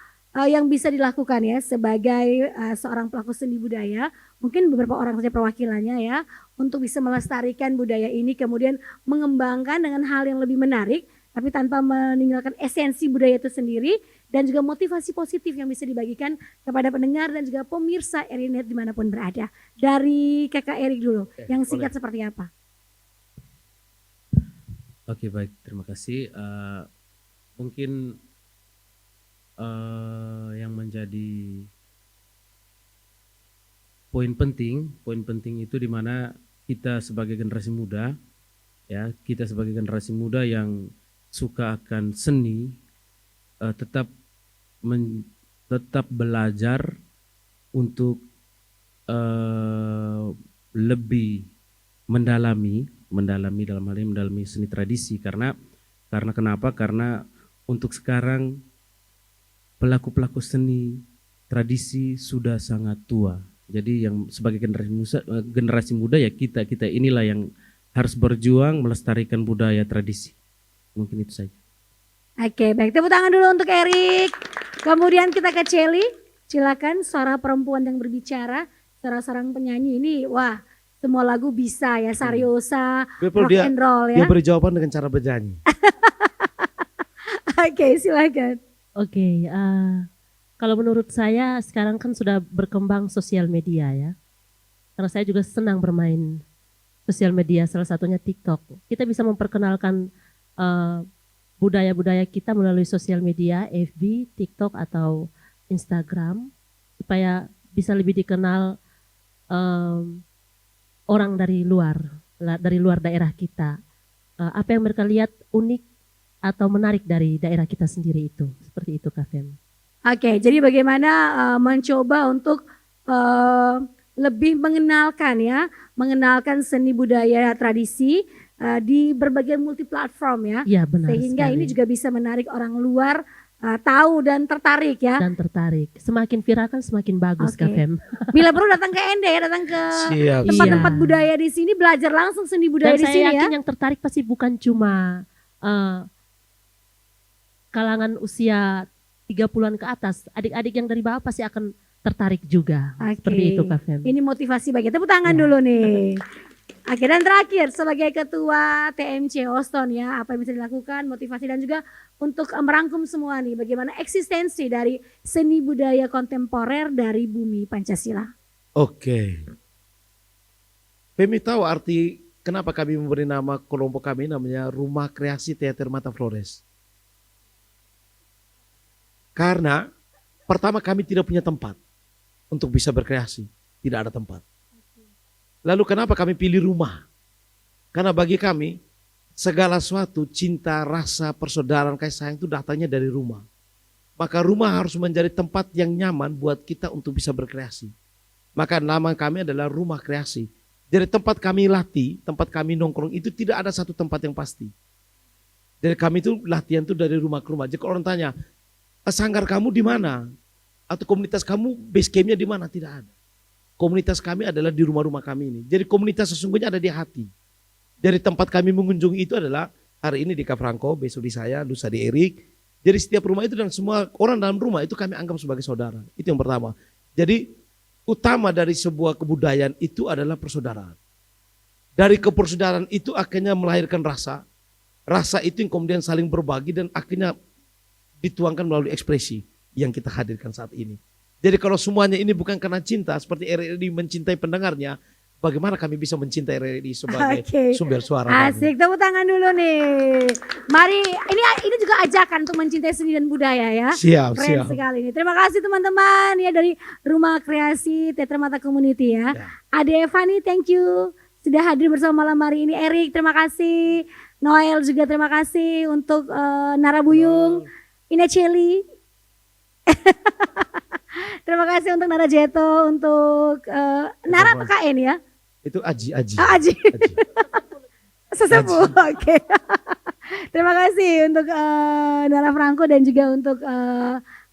yang bisa dilakukan ya sebagai seorang pelaku seni budaya, mungkin beberapa orang saja perwakilannya ya, untuk bisa melestarikan budaya ini, kemudian mengembangkan dengan hal yang lebih menarik, tapi tanpa meninggalkan esensi budaya itu sendiri, dan juga motivasi positif yang bisa dibagikan kepada pendengar dan juga pemirsa RRI.net dimanapun berada. Dari Kakak Erik dulu, yang singkat seperti apa? Oke, baik, terima kasih. Mungkin yang menjadi poin penting itu di mana kita sebagai generasi muda, ya, kita sebagai generasi muda yang suka akan seni, tetap belajar untuk lebih mendalami dalam hal ini mendalami seni tradisi karena kenapa? Karena untuk sekarang pelaku seni tradisi sudah sangat tua. Jadi yang sebagai generasi muda ya kita inilah yang harus berjuang melestarikan budaya tradisi. Mungkin itu saja. Oke, baik, tepuk tangan dulu untuk Erik. Kemudian kita ke Celi. Silakan, suara perempuan yang berbicara, suara seorang penyanyi ini, wah, semua lagu bisa ya, Sariosa, rock and roll ya. Dia beri jawaban dengan cara bernyanyi. Oke, silakan. Oke, kalau menurut saya sekarang kan sudah berkembang sosial media ya. Karena saya juga senang bermain sosial media, salah satunya TikTok. Kita bisa memperkenalkan budaya-budaya kita melalui sosial media, FB, TikTok atau Instagram, supaya bisa lebih dikenal orang dari luar daerah kita. Apa yang mereka lihat unik atau menarik dari daerah kita sendiri itu, seperti itu Kak Fem. Oke, jadi bagaimana mencoba untuk lebih mengenalkan seni budaya tradisi di berbagai multi platform ya. Iya, benar sehingga sekali. ini juga bisa menarik orang luar tahu dan tertarik ya. Dan tertarik. Semakin viral kan semakin bagus Kak Fem. Bila perlu datang ke Ende ya, datang ke Siap. tempat-tempat budaya di sini, belajar langsung seni budaya Dan di sini saya ya. yakin yang tertarik pasti bukan cuma kalangan usia 30-an ke atas, adik-adik yang dari bawah pasti akan tertarik juga. Seperti itu Kak Fem. Ini motivasi bagi tepuk tangan dulu nih. Oke, dan terakhir sebagai ketua TMC Oston ya, apa yang bisa dilakukan, motivasi dan juga untuk merangkum semua nih, bagaimana eksistensi dari seni budaya kontemporer dari bumi Pancasila. Oke. Femi tahu arti kenapa kami memberi nama kelompok kami namanya Rumah Kreasi Teater Mata Flores? Karena pertama kami tidak punya tempat untuk bisa berkreasi, tidak ada tempat. Lalu kenapa kami pilih rumah? Karena bagi kami segala sesuatu cinta, rasa, persaudaraan, kasih sayang itu datangnya dari rumah. maka rumah harus menjadi tempat yang nyaman buat kita untuk bisa berkreasi. Maka nama kami adalah rumah kreasi. Jadi tempat kami latih, tempat kami nongkrong itu tidak ada satu tempat yang pasti. Jadi kami itu latihan itu dari rumah ke rumah. Jadi kalau orang tanya, sanggar kamu di mana? Atau komunitas kamu base campnya di mana? Tidak ada. Komunitas kami adalah di rumah-rumah kami ini. Jadi komunitas sesungguhnya ada di hati. Dari tempat kami mengunjungi itu adalah hari ini di Kak Franco, besok di saya, lusa di Erik. Jadi setiap rumah itu dan semua orang dalam rumah itu kami anggap sebagai saudara. Itu yang pertama. Jadi utama dari sebuah kebudayaan itu adalah persaudaraan. Dari kepersaudaraan itu akhirnya melahirkan rasa. Rasa itu yang kemudian saling berbagi dan akhirnya dituangkan melalui ekspresi yang kita hadirkan saat ini. Jadi kalau semuanya ini bukan karena cinta, seperti RRI mencintai pendengarnya, bagaimana kami bisa mencintai RRI sebagai sumber suara kami? Asik, tepuk tangan dulu nih. Mari, ini juga ajakan untuk mencintai seni dan budaya ya. Siap, Keren siap. sekali nih. Terima kasih teman-teman ya dari Rumah Kreasi Teater Mata Community ya. Ade Evani, thank you sudah hadir bersama malam hari ini. Erik, terima kasih. Noel juga terima kasih untuk Narabuyung. Ina Celi. Terima kasih untuk Nara Jeto, untuk Nara PKN ya. Itu Aji. Aji. Sesepuh, oke. Terima kasih untuk Nara Franco dan juga untuk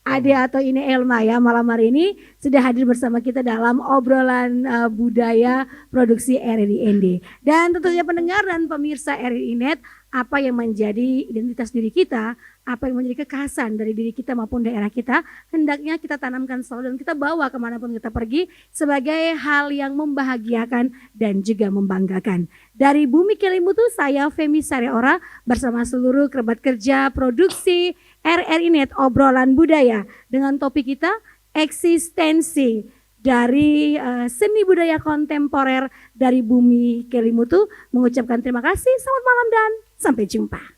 Ade atau ini Elma ya malam hari ini sudah hadir bersama kita dalam obrolan budaya produksi RRI ND. Dan tentu saja pendengar dan pemirsa RRI Net, apa yang menjadi identitas diri kita, apa yang menjadi kekhasan dari diri kita maupun daerah kita, hendaknya kita tanamkan selalu dan kita bawa kemanapun kita pergi sebagai hal yang membahagiakan dan juga membanggakan. Dari Bumi Kelimutu, saya Femi Sareora bersama seluruh kerabat kerja produksi RRI Net obrolan budaya dengan topik kita eksistensi dari seni budaya kontemporer dari Bumi Kelimutu mengucapkan terima kasih, selamat malam dan sampai jumpa.